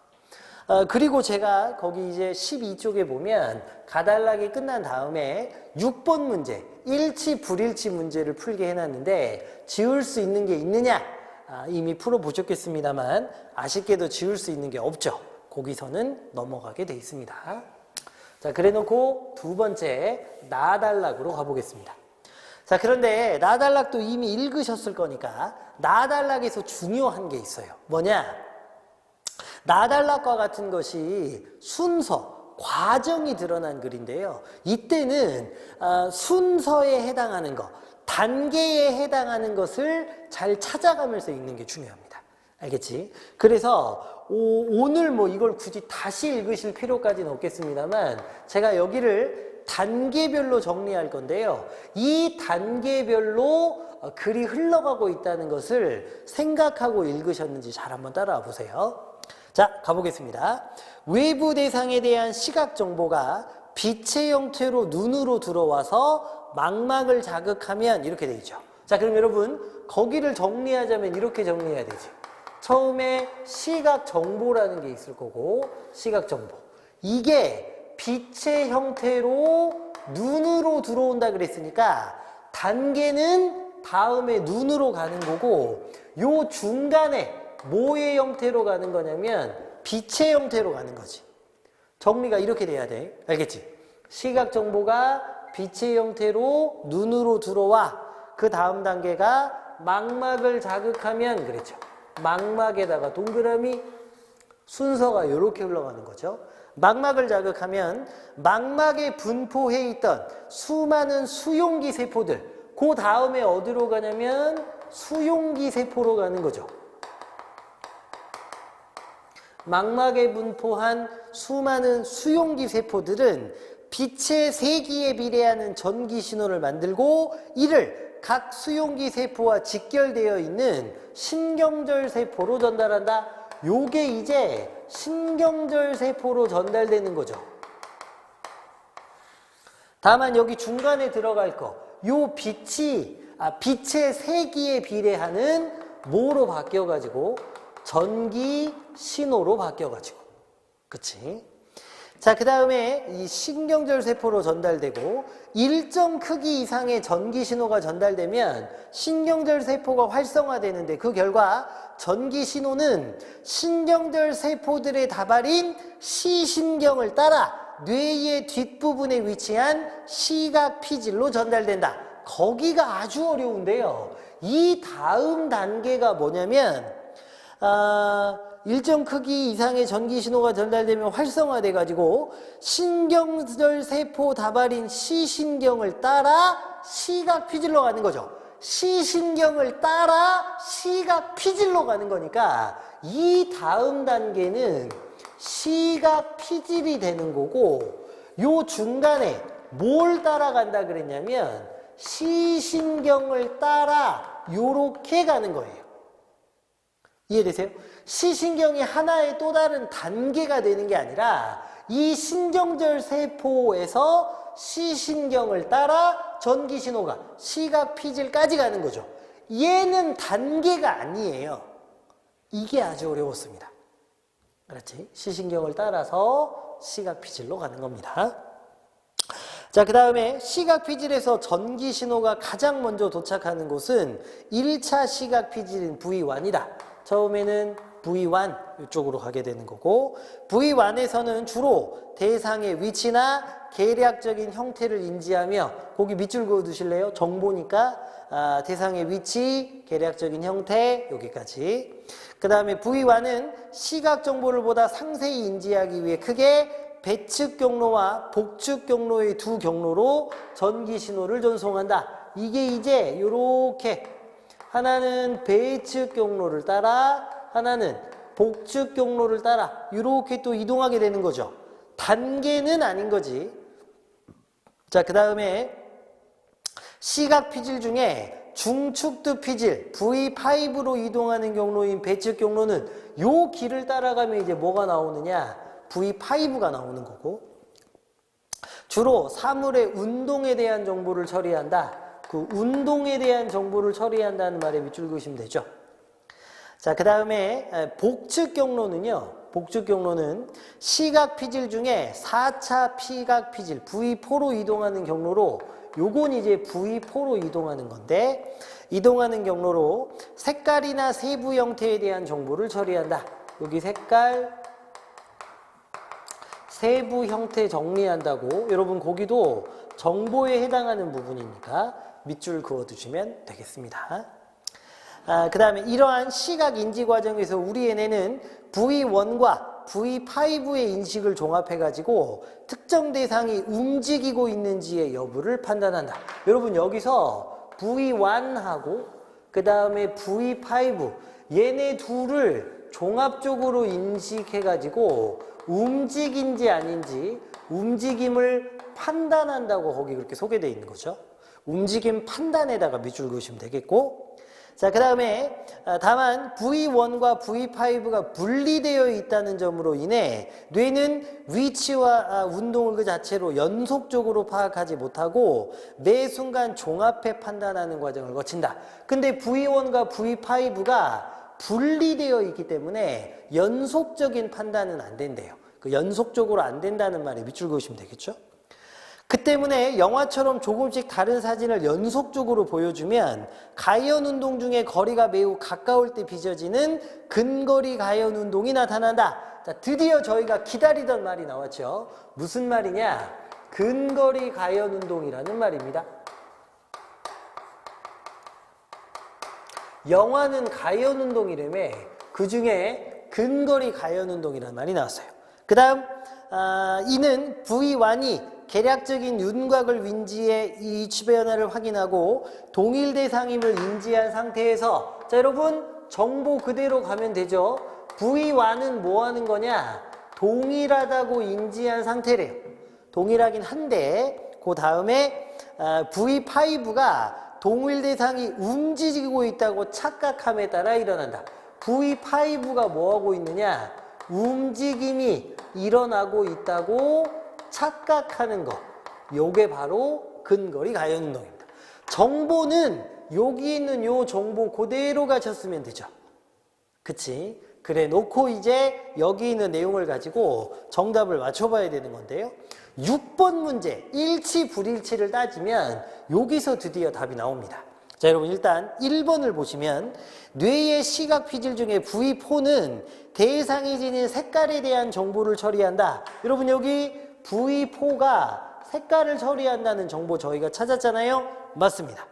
그리고 제가 거기 이제 12쪽에 보면 가단락이 끝난 다음에 6번 문제, 일치 불일치 문제를 풀게 해놨는데 지울 수 있는 게 있느냐? 이미 풀어보셨겠습니다만 아쉽게도 지울 수 있는 게 없죠. 거기서는 넘어가게 돼 있습니다. 자, 그래놓고 두 번째 나단락으로 가보겠습니다. 자, 그런데 나달락도 이미 읽으셨을 거니까 나달락에서 중요한 게 있어요. 뭐냐? 나달락과 같은 것이 순서, 과정이 드러난 글인데요. 이때는 순서에 해당하는 것, 단계에 해당하는 것을 잘 찾아가면서 읽는 게 중요합니다. 알겠지? 그래서 오늘 뭐 이걸 굳이 다시 읽으실 필요까지는 없겠습니다만 제가 여기를 단계별로 정리할 건데요. 이 단계별로 글이 흘러가고 있다는 것을 생각하고 읽으셨는지 잘 한번 따라와 보세요. 자, 가보겠습니다. 외부 대상에 대한 시각 정보가 빛의 형태로 눈으로 들어와서 망막을 자극하면 이렇게 돼 있죠. 자, 그럼 여러분 거기를 정리하자면 이렇게 정리해야 되죠. 처음에 시각 정보라는 게 있을 거고, 시각 정보. 이게 빛의 형태로 눈으로 들어온다 그랬으니까 단계는 다음에 눈으로 가는 거고, 요 중간에 뭐의 형태로 가는 거냐면 빛의 형태로 가는 거지. 정리가 이렇게 돼야 돼. 알겠지? 시각 정보가 빛의 형태로 눈으로 들어와. 그 다음 단계가 망막을 자극하면 그랬죠. 망막에다가 동그라미, 순서가 이렇게 흘러가는 거죠. 망막을 자극하면 망막에 분포해 있던 수많은 수용기 세포들, 그 다음에 어디로 가냐면 수용기 세포로 가는 거죠. 망막에 분포한 수많은 수용기 세포들은 빛의 세기에 비례하는 전기 신호를 만들고 이를 각 수용기 세포와 직결되어 있는 신경절 세포로 전달한다. 요게 이제 신경절 세포로 전달되는 거죠. 다만 여기 중간에 들어갈 거, 요 빛의 세기에 비례하는 뭐로 바뀌어가지고 전기 신호로 바뀌어가지고, 그치? 자, 그 다음에 이 신경절 세포로 전달되고 일정 크기 이상의 전기 신호가 전달되면 신경절 세포가 활성화되는데 그 결과 전기 신호는 신경절 세포들의 다발인 시신경을 따라 뇌의 뒷부분에 위치한 시각 피질로 전달된다. 거기가 아주 어려운데요. 이 다음 단계가 뭐냐면 일정 크기 이상의 전기 신호가 전달되면 활성화돼 가지고 신경절 세포 다발인 시신경을 따라 시각 피질로 가는 거죠. 시신경을 따라 시각 피질로 가는 거니까 이 다음 단계는 시각 피질이 되는 거고, 요 중간에 뭘 따라간다 그랬냐면 시신경을 따라 요렇게 가는 거예요. 이해되세요? 시신경이 하나의 또 다른 단계가 되는 게 아니라 이 신경절 세포에서 시신경을 따라 전기 신호가 시각 피질까지 가는 거죠. 얘는 단계가 아니에요. 이게 아주 어려웠습니다. 그렇지? 시신경을 따라서 시각 피질로 가는 겁니다. 자, 그 다음에 시각 피질에서 전기 신호가 가장 먼저 도착하는 곳은 1차 시각 피질인 V1이다. 처음에는 V1 이쪽으로 가게 되는 거고, V1에서는 주로 대상의 위치나 계략적인 형태를 인지하며, 거기 밑줄 그어 두실래요? 정보니까 대상의 위치, 계략적인 형태, 여기까지. 그 다음에 V1은 시각 정보를 보다 상세히 인지하기 위해 크게 배측 경로와 복측 경로의 두 경로로 전기 신호를 전송한다. 이게 이제 이렇게 하나는 배측 경로를 따라, 하나는 복측 경로를 따라 이렇게 또 이동하게 되는 거죠. 단계는 아닌 거지. 자, 그 다음에 시각 피질 중에 중축두 피질 V5로 이동하는 경로인 배측 경로는 요 길을 따라가면 이제 뭐가 나오느냐? V5가 나오는 거고, 주로 사물의 운동에 대한 정보를 처리한다. 그 운동에 대한 정보를 처리한다는 말에 밑줄 그으시면 되죠. 자, 그 다음에 복측 경로는요. 복측 경로는 시각 피질 중에 4차 시각 피질 V4로 이동하는 경로로, 요건 이제 V4로 이동하는 건데, 이동하는 경로로 색깔이나 세부 형태에 대한 정보를 처리한다. 여기 색깔, 세부 형태 정리한다고, 여러분 거기도 정보에 해당하는 부분이니까 밑줄 그어두시면 되겠습니다. 그 다음에 이러한 시각 인지 과정에서 우리 얘네는 V1과 V5의 인식을 종합해가지고 특정 대상이 움직이고 있는지의 여부를 판단한다. 여러분 여기서 V1하고 그 다음에 V5 얘네 둘을 종합적으로 인식해가지고 움직인지 아닌지 움직임을 판단한다고 거기 그렇게 소개되어 있는 거죠. 움직임 판단에다가 밑줄 그으시면 되겠고, 자, 그 다음에 다만 V1과 V5가 분리되어 있다는 점으로 인해 뇌는 위치와 운동을 그 자체로 연속적으로 파악하지 못하고 매 순간 종합해 판단하는 과정을 거친다. 근데 V1과 V5가 분리되어 있기 때문에 연속적인 판단은 안 된대요. 그 연속적으로 안 된다는 말에 밑줄 그으시면 되겠죠? 그 때문에 영화처럼 조금씩 다른 사진을 연속적으로 보여주면 가연 운동 중에 거리가 매우 가까울 때 빚어지는 근거리 가연 운동이 나타난다. 자, 드디어 저희가 기다리던 말이 나왔죠. 무슨 말이냐? 근거리 가연 운동이라는 말입니다. 영화는 가연 운동이라며 그 중에 근거리 가연 운동이라는 말이 나왔어요. 그 다음 이는 V1이 계략적인 윤곽을 인지해 이 위치 변화를 확인하고 동일 대상임을 인지한 상태에서, 자 여러분 정보 그대로 가면 되죠. V1은 뭐 하는 거냐? 동일하다고 인지한 상태래요. 동일하긴 한데 그 다음에 V5가 동일 대상이 움직이고 있다고 착각함에 따라 일어난다. V5가 뭐 하고 있느냐? 움직임이 일어나고 있다고 착각하는 거. 요게 바로 근거리 가연 운동입니다. 정보는 여기 있는 요 정보 그대로 가셨으면 되죠. 그치? 그래 놓고 이제 여기 있는 내용을 가지고 정답을 맞춰봐야 되는 건데요. 6번 문제 일치 불일치를 따지면 여기서 드디어 답이 나옵니다. 자 여러분 일단 1번을 보시면 뇌의 시각 피질 중에 V4는 대상이 지닌 색깔에 대한 정보를 처리한다. 여러분 여기 V4가 색깔을 처리한다는 정보 저희가 찾았잖아요. 맞습니다.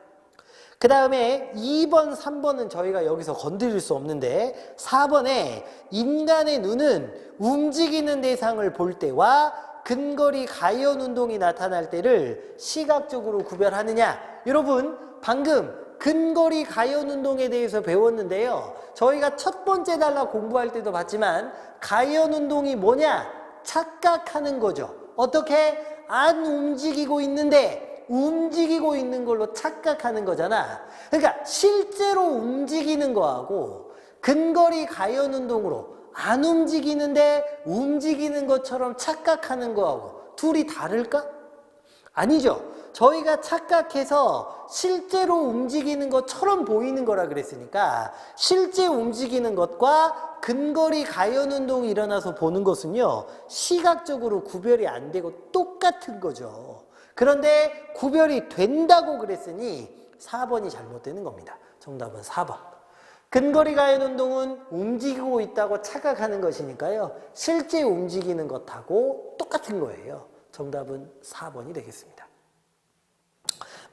그 다음에 2번, 3번은 저희가 여기서 건드릴 수 없는데 4번에 인간의 눈은 움직이는 대상을 볼 때와 근거리 가연 운동이 나타날 때를 시각적으로 구별하느냐. 여러분 방금 근거리 가연 운동에 대해서 배웠는데요. 저희가 첫 번째 단락 공부할 때도 봤지만 가연 운동이 뭐냐? 착각하는 거죠. 어떻게? 안 움직이고 있는데 움직이고 있는 걸로 착각하는 거잖아. 그러니까 실제로 움직이는 거하고 근거리 가연 운동으로 안 움직이는데 움직이는 것처럼 착각하는 거하고 둘이 다를까? 아니죠. 저희가 착각해서 실제로 움직이는 것처럼 보이는 거라 그랬으니까 실제 움직이는 것과 근거리 가연 운동이 일어나서 보는 것은요 시각적으로 구별이 안 되고 똑같은 거죠. 그런데 구별이 된다고 그랬으니 4번이 잘못되는 겁니다. 정답은 4번. 근거리 가연 운동은 움직이고 있다고 착각하는 것이니까요 실제 움직이는 것하고 똑같은 거예요. 정답은 4번이 되겠습니다.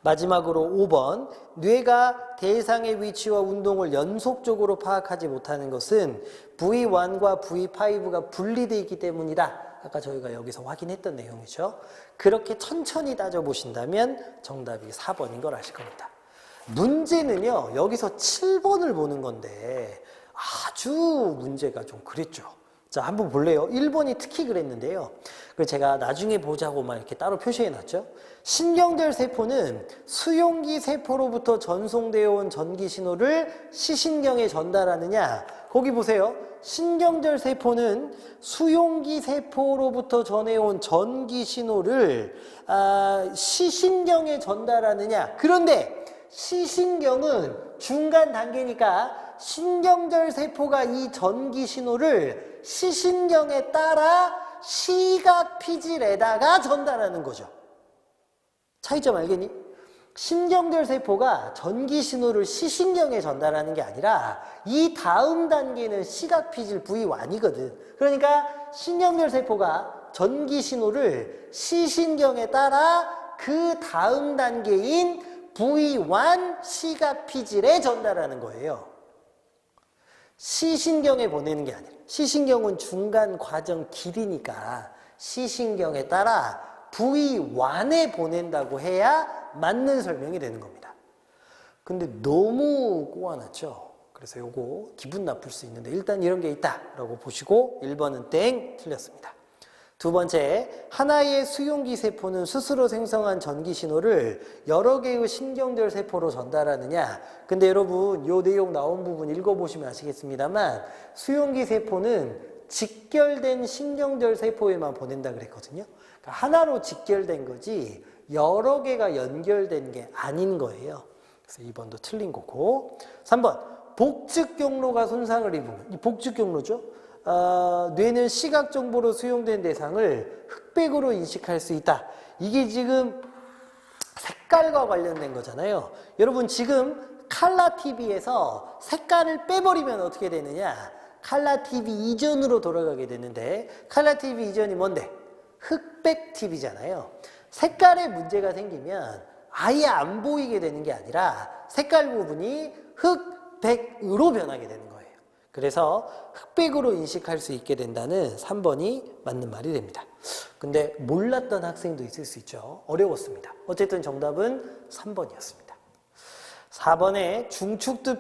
마지막으로 5번, 뇌가 대상의 위치와 운동을 연속적으로 파악하지 못하는 것은 V1과 V5가 분리되어 있기 때문이다. 아까 저희가 여기서 확인했던 내용이죠. 그렇게 천천히 따져보신다면 정답이 4번인 걸 아실 겁니다. 문제는요, 여기서 7번을 보는 건데 아주 문제가 좀 그랬죠. 자, 한번 볼래요? 1번이 특히 그랬는데요. 그래서 제가 나중에 보자고만 이렇게 따로 표시해 놨죠. 신경절 세포는 수용기 세포로부터 전송되어 온 전기 신호를 시신경에 전달하느냐? 거기 보세요. 신경절 세포는 수용기 세포로부터 전해온 전기 신호를 시신경에 전달하느냐? 그런데 시신경은 중간 단계니까 신경절 세포가 이 전기 신호를 시신경에 따라 시각 피질에다가 전달하는 거죠. 차이점 알겠니? 신경절 세포가 전기 신호를 시신경에 전달하는 게 아니라 이 다음 단계는 시각 피질 V1이거든. 그러니까 신경절 세포가 전기 신호를 시신경에 따라 그 다음 단계인 V1 시각 피질에 전달하는 거예요. 시신경에 보내는 게 아니라, 시신경은 중간 과정 길이니까 시신경에 따라 V1에 보낸다고 해야 맞는 설명이 되는 겁니다. 근데 너무 꼬아놨죠? 그래서 요거 기분 나쁠 수 있는데 일단 이런 게 있다라고 보시고 1번은 땡, 틀렸습니다. 두 번째, 하나의 수용기 세포는 스스로 생성한 전기 신호를 여러 개의 신경절 세포로 전달하느냐. 근데 여러분 요 내용 나온 부분 읽어보시면 아시겠습니다만 수용기 세포는 직결된 신경절 세포에만 보낸다 그랬거든요. 그러니까 하나로 직결된 거지 여러 개가 연결된 게 아닌 거예요. 그래서 2번도 틀린 거고. 3번, 복측 경로가 손상을 입으면, 이 복측 경로죠. 뇌는 시각 정보로 수용된 대상을 흑백으로 인식할 수 있다. 이게 지금 색깔과 관련된 거잖아요. 여러분 지금 칼라 TV에서 색깔을 빼버리면 어떻게 되느냐? 칼라 TV 이전으로 돌아가게 되는데 칼라 TV 이전이 뭔데? 흑백 TV잖아요. 색깔에 문제가 생기면 아예 안 보이게 되는 게 아니라 색깔 부분이 흑백으로 변하게 되는 거예요. 그래서 흑백으로 인식할 수 있게 된다는 3번이 맞는 말이 됩니다. 근데 몰랐던 학생도 있을 수 있죠. 어려웠습니다. 어쨌든 정답은 3번이었습니다. 4번의 중축두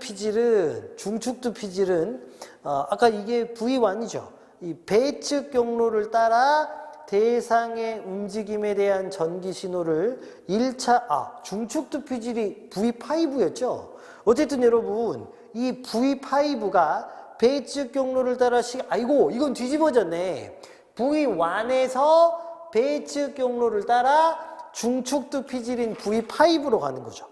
피질은 아까 이게 V1이죠. 이 배측 경로를 따라 대상의 움직임에 대한 전기 신호를 1차, 중축두 피질이 V5였죠. 어쨌든 여러분, 이 V5가 배측 경로를 따라 아이고, 이건 뒤집어졌네. V1에서 배측 경로를 따라 중축두 피질인 V5로 가는 거죠.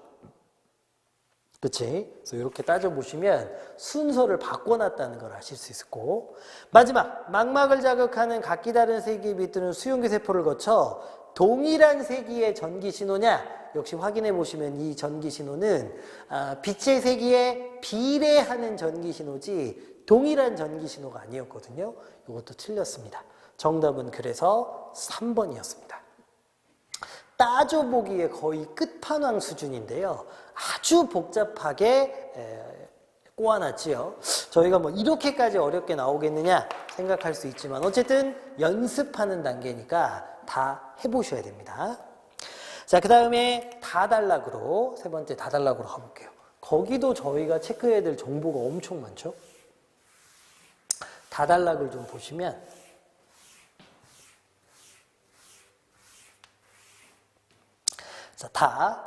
그치? 그래서 이렇게 따져보시면 순서를 바꿔놨다는 걸 아실 수 있고, 마지막, 망막을 자극하는 각기 다른 세기에 비트는 수용기 세포를 거쳐 동일한 세기의 전기 신호냐? 역시 확인해 보시면 이 전기 신호는 빛의 세기에 비례하는 전기 신호지 동일한 전기 신호가 아니었거든요. 이것도 틀렸습니다. 정답은 그래서 3번이었습니다. 따져보기에 거의 끝판왕 수준인데요. 아주 복잡하게 꼬아놨지요. 저희가 뭐 이렇게까지 어렵게 나오겠느냐 생각할 수 있지만 어쨌든 연습하는 단계니까 다 해보셔야 됩니다. 자, 그 다음에 다단락으로, 세 번째 다단락으로 가볼게요. 거기도 저희가 체크해야 될 정보가 엄청 많죠. 다단락을 좀 보시면 자,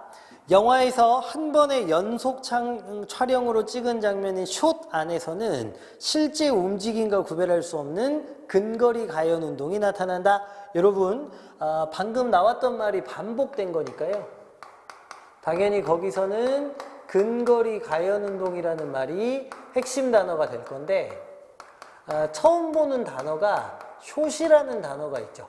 영화에서 한 번의 연속 촬영으로 찍은 장면인 숏 안에서는 실제 움직임과 구별할 수 없는 근거리 가연 운동이 나타난다. 여러분, 방금 나왔던 말이 반복된 거니까요. 당연히 거기서는 근거리 가연 운동이라는 말이 핵심 단어가 될 건데 처음 보는 단어가 숏이라는 단어가 있죠.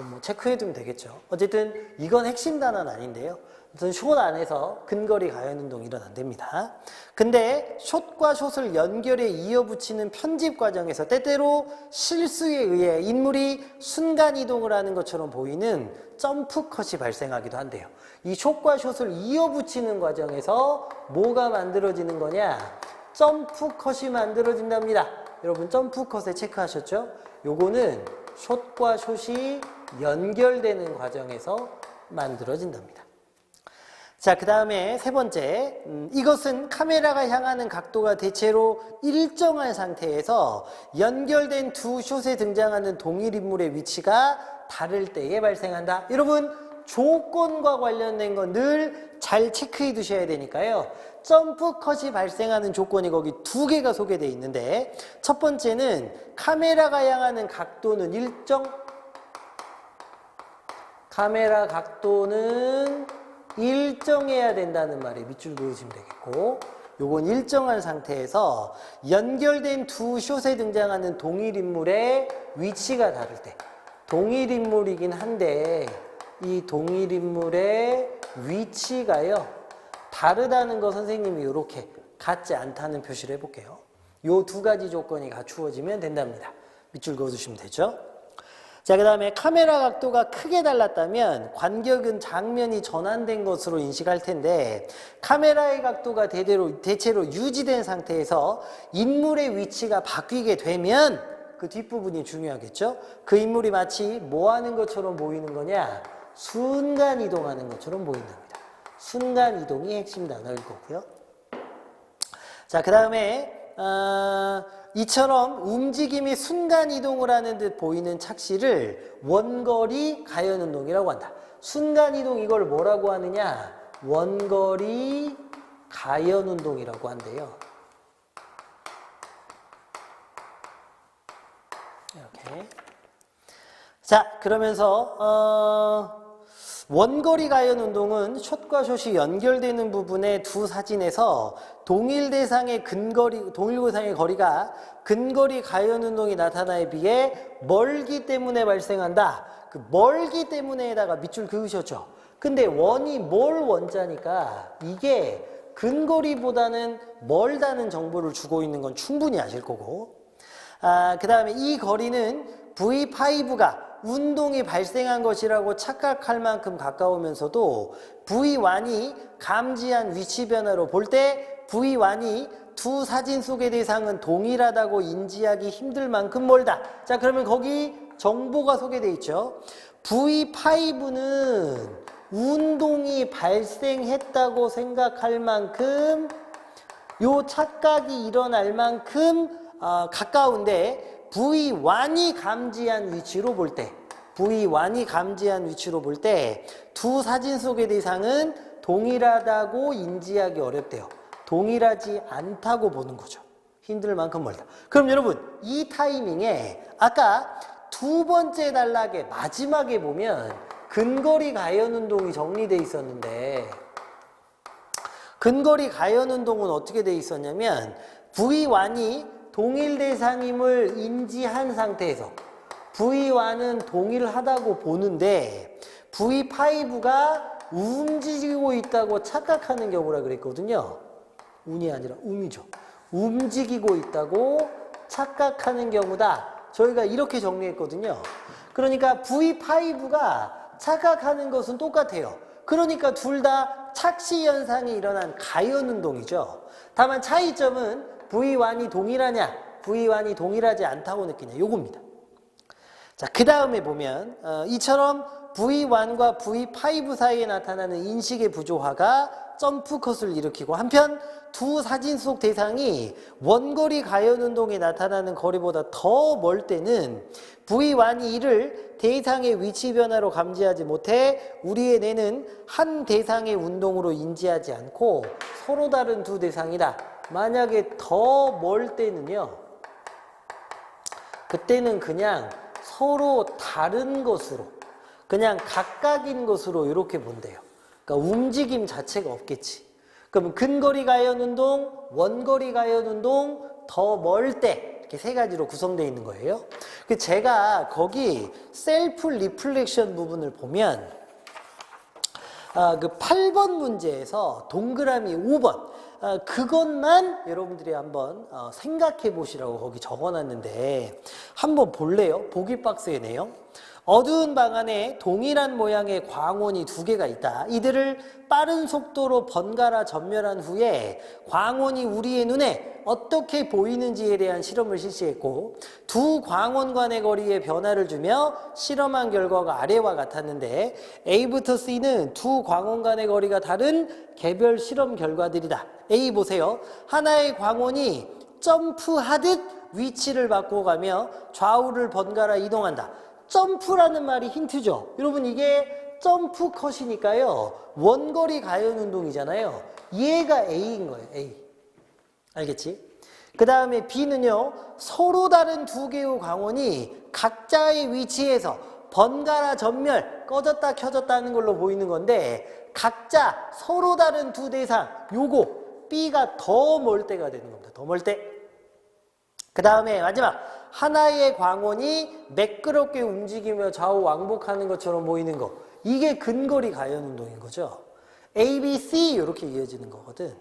뭐 체크해두면 되겠죠. 어쨌든 이건 핵심 단어는 아닌데요. 무슨 숏 안에서 근거리 가연 운동이 일어난답니다. 근데 숏과 숏을 연결해 이어붙이는 편집 과정에서 때때로 실수에 의해 인물이 순간 이동을 하는 것처럼 보이는 점프 컷이 발생하기도 한대요. 이 숏과 숏을 이어붙이는 과정에서 뭐가 만들어지는 거냐? 점프 컷이 만들어진답니다. 여러분 점프 컷에 체크하셨죠? 요거는 숏과 숏이 연결되는 과정에서 만들어진답니다. 자, 그 다음에 세 번째, 이것은 카메라가 향하는 각도가 대체로 일정한 상태에서 연결된 두 숏에 등장하는 동일 인물의 위치가 다를 때에 발생한다. 여러분, 조건과 관련된 건 늘 잘 체크해 두셔야 되니까요. 점프 컷이 발생하는 조건이 거기 두 개가 소개되어 있는데, 첫 번째는 카메라가 향하는 각도는 카메라 각도는 일정해야 된다는 말에 밑줄 그으시면 되겠고, 요건 일정한 상태에서 연결된 두 숏에 등장하는 동일 인물의 위치가 다를 때, 동일 인물이긴 한데 이 동일 인물의 위치가요 다르다는 거 선생님이 이렇게 같지 않다는 표시를 해볼게요. 요 두 가지 조건이 갖추어지면 된답니다. 밑줄 그어주시면 되죠. 자, 그 다음에 카메라 각도가 크게 달랐다면 간격은 장면이 전환된 것으로 인식할 텐데 카메라의 각도가 대체로 유지된 상태에서 인물의 위치가 바뀌게 되면 그 뒷부분이 중요하겠죠. 그 인물이 마치 뭐 하는 것처럼 보이는 거냐? 순간 이동하는 것처럼 보인답니다. 순간 이동이 핵심 단어일 거고요. 자, 그 다음에 이처럼 움직임이 순간 이동을 하는 듯 보이는 착시를 원거리 가연운동이라고 한다. 순간 이동 이걸 뭐라고 하느냐? 원거리 가연운동이라고 한대요. 이렇게. 자, 그러면서 원거리 가연 운동은 숏과 숏이 연결되는 부분의 두 사진에서 동일 대상의 거리가 근거리 가연 운동이 나타나에 비해 멀기 때문에 발생한다. 그 멀기 때문에다가 밑줄 그으셨죠. 근데 원이 뭘 원자니까 이게 근거리보다는 멀다는 정보를 주고 있는 건 충분히 아실 거고. 그 다음에 이 거리는 V5가 운동이 발생한 것이라고 착각할 만큼 가까우면서도 V1이 감지한 위치 변화로 볼 때 V1이 두 사진 속의 대상은 동일하다고 인지하기 힘들 만큼 멀다. 자, 그러면 거기 정보가 소개되어 있죠. V5는 운동이 발생했다고 생각할 만큼 요 착각이 일어날 만큼 가까운데 V1이 감지한 위치로 볼 때 두 사진 속의 대상은 동일하다고 인지하기 어렵대요. 동일하지 않다고 보는 거죠. 힘들 만큼 멀다. 그럼 여러분 이 타이밍에 아까 두 번째 단락의 마지막에 보면 근거리 가연 운동이 정리되어 있었는데 근거리 가연 운동은 어떻게 되어 있었냐면 V1이 동일 대상임을 인지한 상태에서 V1은 동일하다고 보는데 V5가 움직이고 있다고 착각하는 경우라 그랬거든요. 운이 아니라 um이죠. 움직이고 있다고 착각하는 경우다. 저희가 이렇게 정리했거든요. 그러니까 V5가 착각하는 것은 똑같아요. 그러니까 둘 다 착시 현상이 일어난 가연 운동이죠. 다만 차이점은 V1이 동일하냐, V1이 동일하지 않다고 느끼냐, 요겁니다. 자, 그 다음에 보면 이처럼 V1과 V5 사이에 나타나는 인식의 부조화가 점프컷을 일으키고 한편 두 사진 속 대상이 원거리 가연 운동에 나타나는 거리보다 더 멀 때는 V1이 이를 대상의 위치 변화로 감지하지 못해 우리의 뇌는 한 대상의 운동으로 인지하지 않고 서로 다른 두 대상이다. 만약에 더 멀 때는요, 그때는 그냥 서로 다른 것으로, 그냥 각각인 것으로 이렇게 본대요. 그러니까 움직임 자체가 없겠지. 그럼 근거리 가연 운동, 원거리 가연 운동, 더 멀 때, 이렇게 세 가지로 구성되어 있는 거예요. 제가 거기 셀프 리플렉션 부분을 보면 그 8번 문제에서 동그라미 5번 그것만 여러분들이 한번 생각해 보시라고 거기 적어놨는데 한번 볼래요? 보기 박스의 내용. 어두운 방 안에 동일한 모양의 광원이 두 개가 있다. 이들을 빠른 속도로 번갈아 전멸한 후에 광원이 우리의 눈에 어떻게 보이는지에 대한 실험을 실시했고 두 광원 간의 거리에 변화를 주며 실험한 결과가 아래와 같았는데 A부터 C는 두 광원 간의 거리가 다른 개별 실험 결과들이다. A 보세요. 하나의 광원이 점프하듯 위치를 바꿔가며 좌우를 번갈아 이동한다. 점프라는 말이 힌트죠. 여러분 이게 점프 컷이니까요. 원거리 가연 운동이잖아요. 얘가 A인 거예요. A. 알겠지? 그 다음에 B는요. 서로 다른 두 개의 광원이 각자의 위치에서 번갈아 전멸, 꺼졌다 켜졌다 하는 걸로 보이는 건데 각자 서로 다른 두 대상, 요거 B가 더 멀 때가 되는 겁니다. 더 멀 때. 그 다음에 마지막 하나의 광원이 매끄럽게 움직이며 좌우 왕복하는 것처럼 보이는 거. 이게 근거리 가연 운동인 거죠. A, B, C 이렇게 이어지는 거거든.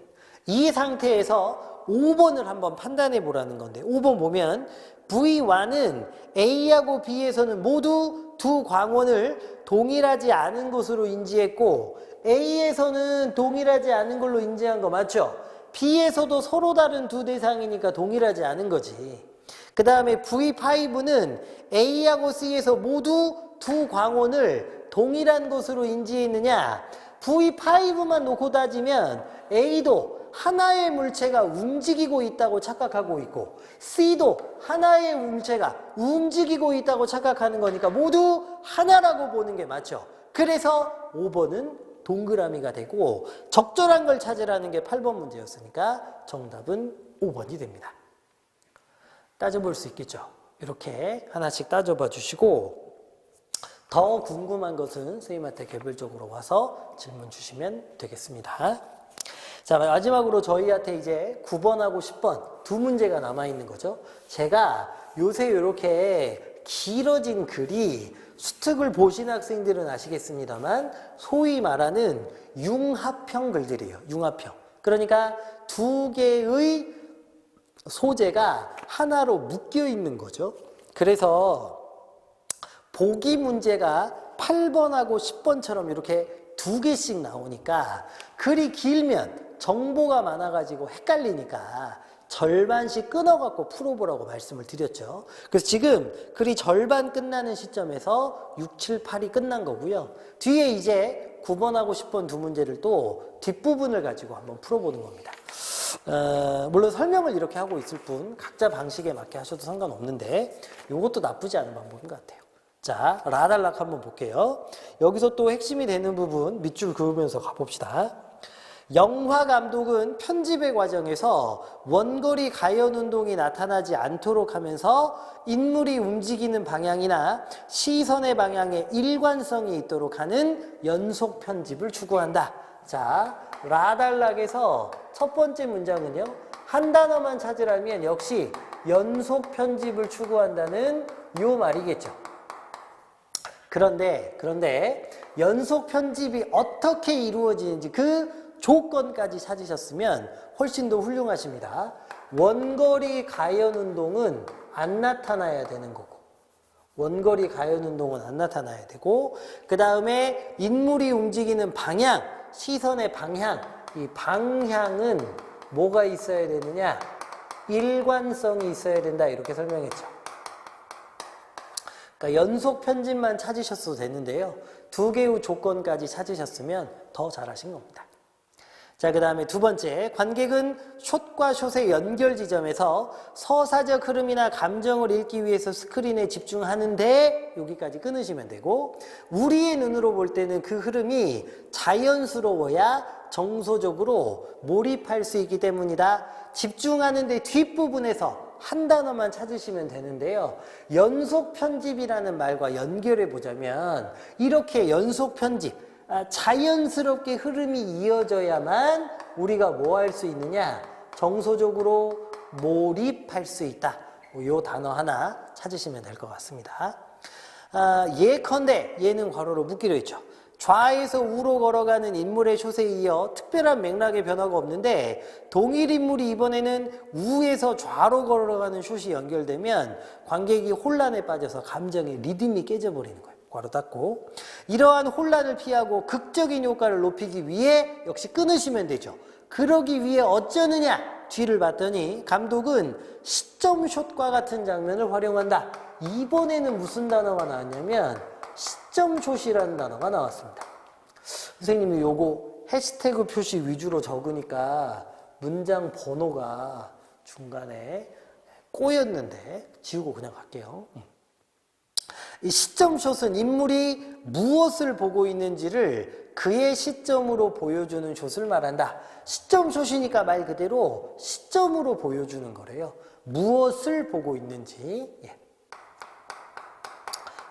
이 상태에서 5번을 한번 판단해 보라는 건데 5번 보면 V1은 A하고 B에서는 모두 두 광원을 동일하지 않은 것으로 인지했고 A에서는 동일하지 않은 걸로 인지한 거 맞죠? B에서도 서로 다른 두 대상이니까 동일하지 않은 거지. 그 다음에 V5는 A하고 C에서 모두 두 광원을 동일한 것으로 인지했느냐? V5만 놓고 따지면 A도 하나의 물체가 움직이고 있다고 착각하고 있고 C도 하나의 물체가 움직이고 있다고 착각하는 거니까 모두 하나라고 보는 게 맞죠. 그래서 5번은 동그라미가 되고 적절한 걸 찾으라는 게 8번 문제였으니까 정답은 5번이 됩니다. 따져볼 수 있겠죠. 이렇게 하나씩 따져봐 주시고 더 궁금한 것은 선생님한테 개별적으로 와서 질문 주시면 되겠습니다. 자, 마지막으로 저희한테 이제 9번하고 10번 두 문제가 남아있는 거죠. 제가 요새 이렇게 길어진 글이 수특을 보신 학생들은 아시겠습니다만 소위 말하는 융합형 글들이에요. 융합형. 그러니까 두 개의 소재가 하나로 묶여 있는 거죠. 그래서 보기 문제가 8번하고 10번처럼 이렇게 두 개씩 나오니까 글이 길면 정보가 많아가지고 헷갈리니까 절반씩 끊어갖고 풀어보라고 말씀을 드렸죠. 그래서 지금 글이 절반 끝나는 시점에서 6, 7, 8이 끝난 거고요. 뒤에 이제 9번하고 10번 두 문제를 또 뒷부분을 가지고 한번 풀어보는 겁니다. 물론 설명을 이렇게 하고 있을 뿐 각자 방식에 맞게 하셔도 상관없는데 이것도 나쁘지 않은 방법인 것 같아요. 자, 라달락 한번 볼게요. 여기서 또 핵심이 되는 부분 밑줄 그으면서 가봅시다. 영화 감독은 편집의 과정에서 원거리 가연 운동이 나타나지 않도록 하면서 인물이 움직이는 방향이나 시선의 방향에 일관성이 있도록 하는 연속 편집을 추구한다. 자, 라달락에서 첫 번째 문장은요. 한 단어만 찾으라면 역시 연속 편집을 추구한다는 요 말이겠죠. 그런데 연속 편집이 어떻게 이루어지는지 그 조건까지 찾으셨으면 훨씬 더 훌륭하십니다. 원거리 가연 운동은 안 나타나야 되는 거고 원거리 가연 운동은 안 나타나야 되고 그 다음에 인물이 움직이는 방향, 시선의 방향, 이 방향은 뭐가 있어야 되느냐? 일관성이 있어야 된다 이렇게 설명했죠. 그러니까 연속 편집만 찾으셨어도 되는데요. 두 개의 조건까지 찾으셨으면 더 잘하신 겁니다. 자, 그 다음에 두 번째, 관객은 숏과 숏의 연결 지점에서 서사적 흐름이나 감정을 읽기 위해서 스크린에 집중하는데 여기까지 끊으시면 되고 우리의 눈으로 볼 때는 그 흐름이 자연스러워야 정서적으로 몰입할 수 있기 때문이다. 집중하는데 뒷부분에서 한 단어만 찾으시면 되는데요. 연속 편집이라는 말과 연결해 보자면 이렇게 연속 편집, 자연스럽게 흐름이 이어져야만 우리가 뭐 할 수 있느냐? 정서적으로 몰입할 수 있다. 이 단어 하나 찾으시면 될 것 같습니다. 예컨대 얘는 괄호로 묶기로 했죠. 좌에서 우로 걸어가는 인물의 숏에 이어 특별한 맥락의 변화가 없는데 동일 인물이 이번에는 우에서 좌로 걸어가는 숏이 연결되면 관객이 혼란에 빠져서 감정의 리듬이 깨져버리는 거예요. 괄호 닫고 이러한 혼란을 피하고 극적인 효과를 높이기 위해 역시 끊으시면 되죠. 그러기 위해 어쩌느냐? 뒤를 봤더니 감독은 시점숏과 같은 장면을 활용한다. 이번에는 무슨 단어가 나왔냐면 시점숏이라는 단어가 나왔습니다. 선생님이 요거 해시태그 표시 위주로 적으니까 문장 번호가 중간에 꼬였는데 지우고 그냥 갈게요. 이 시점숏은 인물이 무엇을 보고 있는지를 그의 시점으로 보여주는 숏을 말한다. 시점숏이니까 말 그대로 시점으로 보여주는 거래요. 무엇을 보고 있는지.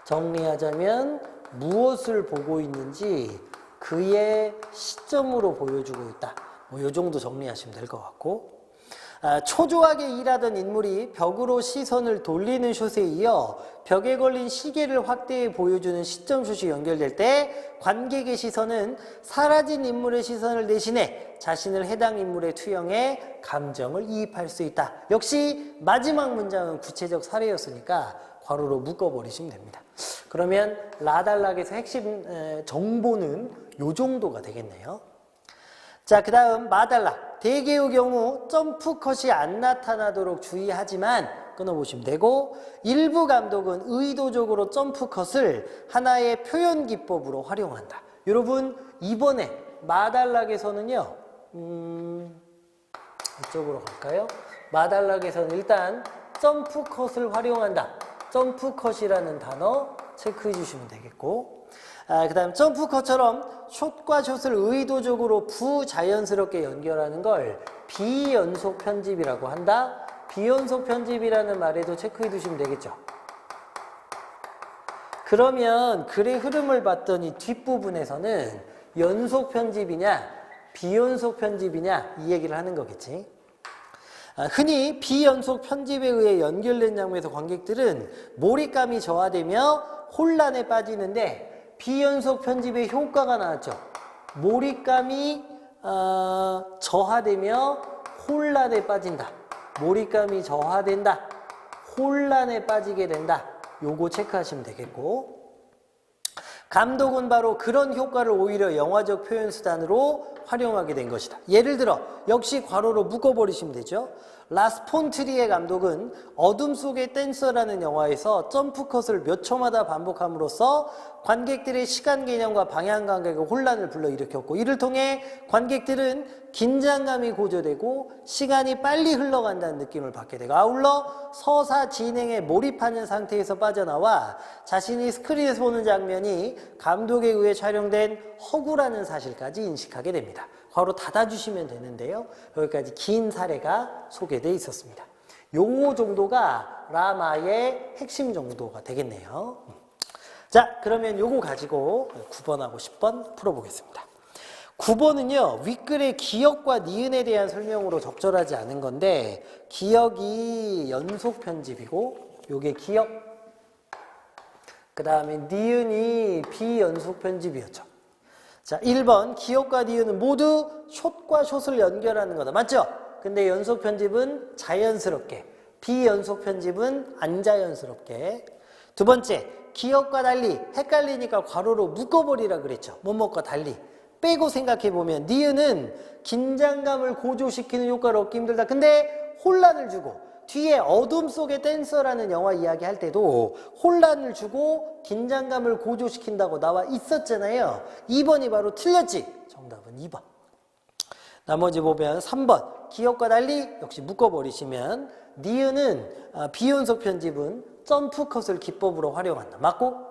정리하자면 무엇을 보고 있는지 그의 시점으로 보여주고 있다. 이 정도 정리하시면 될 것 같고 초조하게 일하던 인물이 벽으로 시선을 돌리는 숏에 이어 벽에 걸린 시계를 확대해 보여주는 시점숏이 연결될 때 관객의 시선은 사라진 인물의 시선을 대신해 자신을 해당 인물의 투영에 감정을 이입할 수 있다. 역시 마지막 문장은 구체적 사례였으니까 괄호로 묶어버리시면 됩니다. 그러면 라달락에서 핵심 정보는 요 정도가 되겠네요. 자, 그 다음 마달락. 대개의 경우 점프 컷이 안 나타나도록 주의하지만 끊어보시면 되고, 일부 감독은 의도적으로 점프 컷을 하나의 표현 기법으로 활용한다. 여러분 이번에 마달락에서는요, 이쪽으로 갈까요? 마달락에서는 일단 점프 컷을 활용한다. 점프 컷이라는 단어 체크해 주시면 되겠고, 그 다음 점프 컷처럼 숏과 숏을 의도적으로 부자연스럽게 연결하는 걸 비연속 편집이라고 한다. 비연속 편집이라는 말에도 체크해 두시면 되겠죠. 그러면 글의 흐름을 봤더니 뒷부분에서는 연속 편집이냐 비연속 편집이냐 이 얘기를 하는 거겠지. 흔히 비연속 편집에 의해 연결된 장면에서 관객들은 몰입감이 저하되며 혼란에 빠지는데, 비연속 편집의 효과가 나왔죠. 몰입감이 저하되며 혼란에 빠진다. 몰입감이 저하된다. 혼란에 빠지게 된다. 요거 체크하시면 되겠고, 감독은 바로 그런 효과를 오히려 영화적 표현 수단으로 활용하게 된 것이다. 예를 들어 역시 괄호로 묶어버리시면 되죠. 라스 폰 트리에 감독은 어둠 속의 댄서라는 영화에서 점프컷을 몇 초마다 반복함으로써 관객들의 시간 개념과 방향 감각의 혼란을 불러일으켰고, 이를 통해 관객들은 긴장감이 고조되고 시간이 빨리 흘러간다는 느낌을 받게 되고, 아울러 서사 진행에 몰입하는 상태에서 빠져나와 자신이 스크린에서 보는 장면이 감독에 의해 촬영된 허구라는 사실까지 인식하게 됩니다. 괄호 닫아주시면 되는데요. 여기까지 긴 사례가 소개되어 있었습니다. 요 정도가 라마의 핵심 정도가 되겠네요. 자, 그러면 요거 가지고 9번하고 10번 풀어보겠습니다. 9번은요, 윗글의 기역과 니은에 대한 설명으로 적절하지 않은 건데, 기역이 연속 편집이고 요게 기역, 그 다음에 니은이 비연속 편집이었죠. 자, 1번 기역과 니은은 모두 숏과 숏을 연결하는 거다. 맞죠? 근데 연속 편집은 자연스럽게, 비연속 편집은 안 자연스럽게. 두 번째, 기역과 달리 헷갈리니까 괄호로 묶어버리라 그랬죠. 뭐뭐과 달리. 빼고 생각해보면 니은은 긴장감을 고조시키는 효과를 얻기 힘들다. 근데 혼란을 주고, 뒤에 어둠 속의 댄서라는 영화 이야기 할 때도 혼란을 주고 긴장감을 고조시킨다고 나와 있었잖아요. 2번이 바로 틀렸지. 정답은 2번. 나머지 보면 3번 기역과 달리 역시 묶어버리시면, 니은은 비연속 편집은 점프컷을 기법으로 활용한다. 맞고?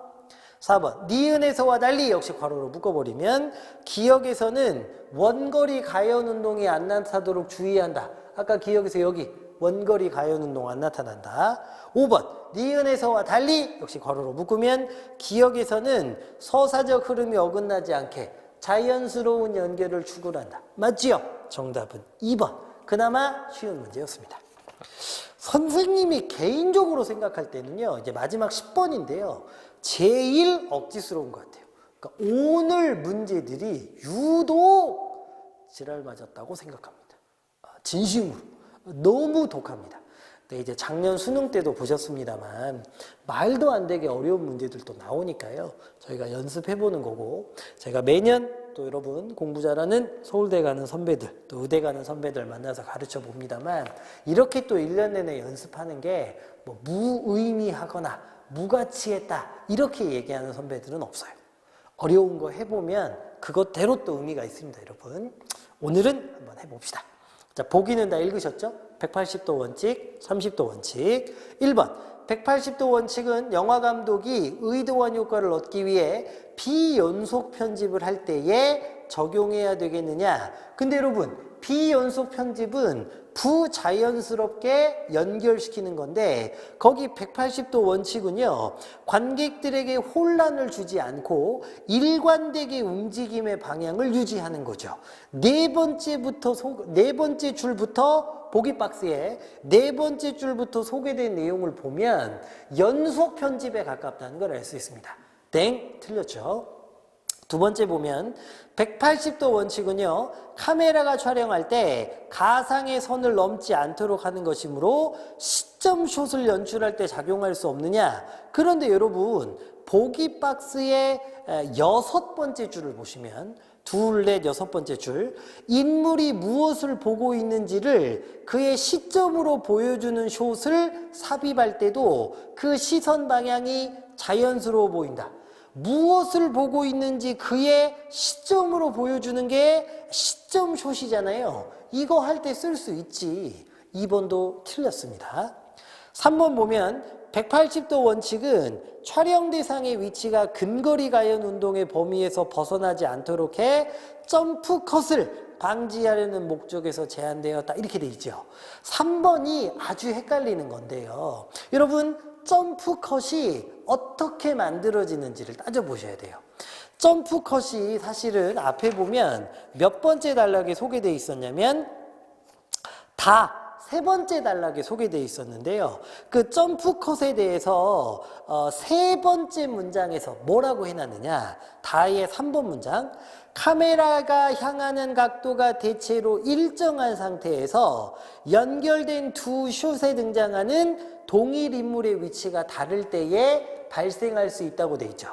4번 니은에서와 달리 역시 괄호로 묶어버리면, 기역에서는 원거리 가연 운동이 안 나타나도록 주의한다. 아까 기역에서 여기 원거리 가연 운동 안 나타난다. 5번 니은에서와 달리 역시 괄호로 묶으면, 기역에서는 서사적 흐름이 어긋나지 않게 자연스러운 연결을 추구한다. 맞지요? 정답은 2번. 그나마 쉬운 문제였습니다. 선생님이 개인적으로 생각할 때는요, 이제 마지막 10번인데요, 제일 억지스러운 것 같아요. 그러니까 오늘 문제들이 유독 지랄 맞았다고 생각합니다. 진심으로. 너무 독합니다. 근데 이제 작년 수능 때도 보셨습니다만 말도 안 되게 어려운 문제들도 나오니까요. 저희가 연습해보는 거고, 제가 매년 또 여러분 공부 잘하는 서울대 가는 선배들, 또 의대 가는 선배들 만나서 가르쳐 봅니다만, 이렇게 또 1년 내내 연습하는 게 뭐 무의미하거나 무가치했다 이렇게 얘기하는 선배들은 없어요. 어려운 거 해보면 그것대로 또 의미가 있습니다, 여러분. 오늘은 한번 해봅시다. 자, 보기는 다 읽으셨죠? 180도 원칙, 30도 원칙. 1번 180도 원칙은 영화 감독이 의도한 효과를 얻기 위해 비연속 편집을 할 때에 적용해야 되겠느냐? 근데 여러분, 비연속 편집은 부자연스럽게 연결시키는 건데 거기 180도 원칙은요, 관객들에게 혼란을 주지 않고 일관되게 움직임의 방향을 유지하는 거죠. 네 번째 줄부터 보기 박스에 네 번째 줄부터 소개된 내용을 보면 연속 편집에 가깝다는 걸 알 수 있습니다. 땡, 틀렸죠. 두 번째 보면 180도 원칙은요, 카메라가 촬영할 때 가상의 선을 넘지 않도록 하는 것이므로 시점숏을 연출할 때 작용할 수 없느냐? 그런데 여러분, 보기 박스의 6번째 줄을 보시면 둘, 넷, 6번째 줄, 인물이 무엇을 보고 있는지를 그의 시점으로 보여주는 숏을 삽입할 때도 그 시선 방향이 자연스러워 보인다. 무엇을 보고 있는지 그의 시점으로 보여주는 게 시점 숏이잖아요. 이거 할 때 쓸 수 있지. 2번도 틀렸습니다. 3번 보면 180도 원칙은 촬영 대상의 위치가 근거리 가연 운동의 범위에서 벗어나지 않도록 해 점프 컷을 방지하려는 목적에서 제한되었다. 이렇게 돼 있죠. 3번이 아주 헷갈리는 건데요. 여러분, 점프 컷이 어떻게 만들어지는지를 따져보셔야 돼요. 점프 컷이 사실은 앞에 보면 몇 번째 단락에 소개되어 있었냐면 다 세 번째 단락에 소개되어 있었는데요. 그 점프 컷에 대해서 세 번째 문장에서 뭐라고 해놨느냐. 다의 3번 문장. 카메라가 향하는 각도가 대체로 일정한 상태에서 연결된 두 숏에 등장하는 동일 인물의 위치가 다를 때에 발생할 수 있다고 돼 있죠.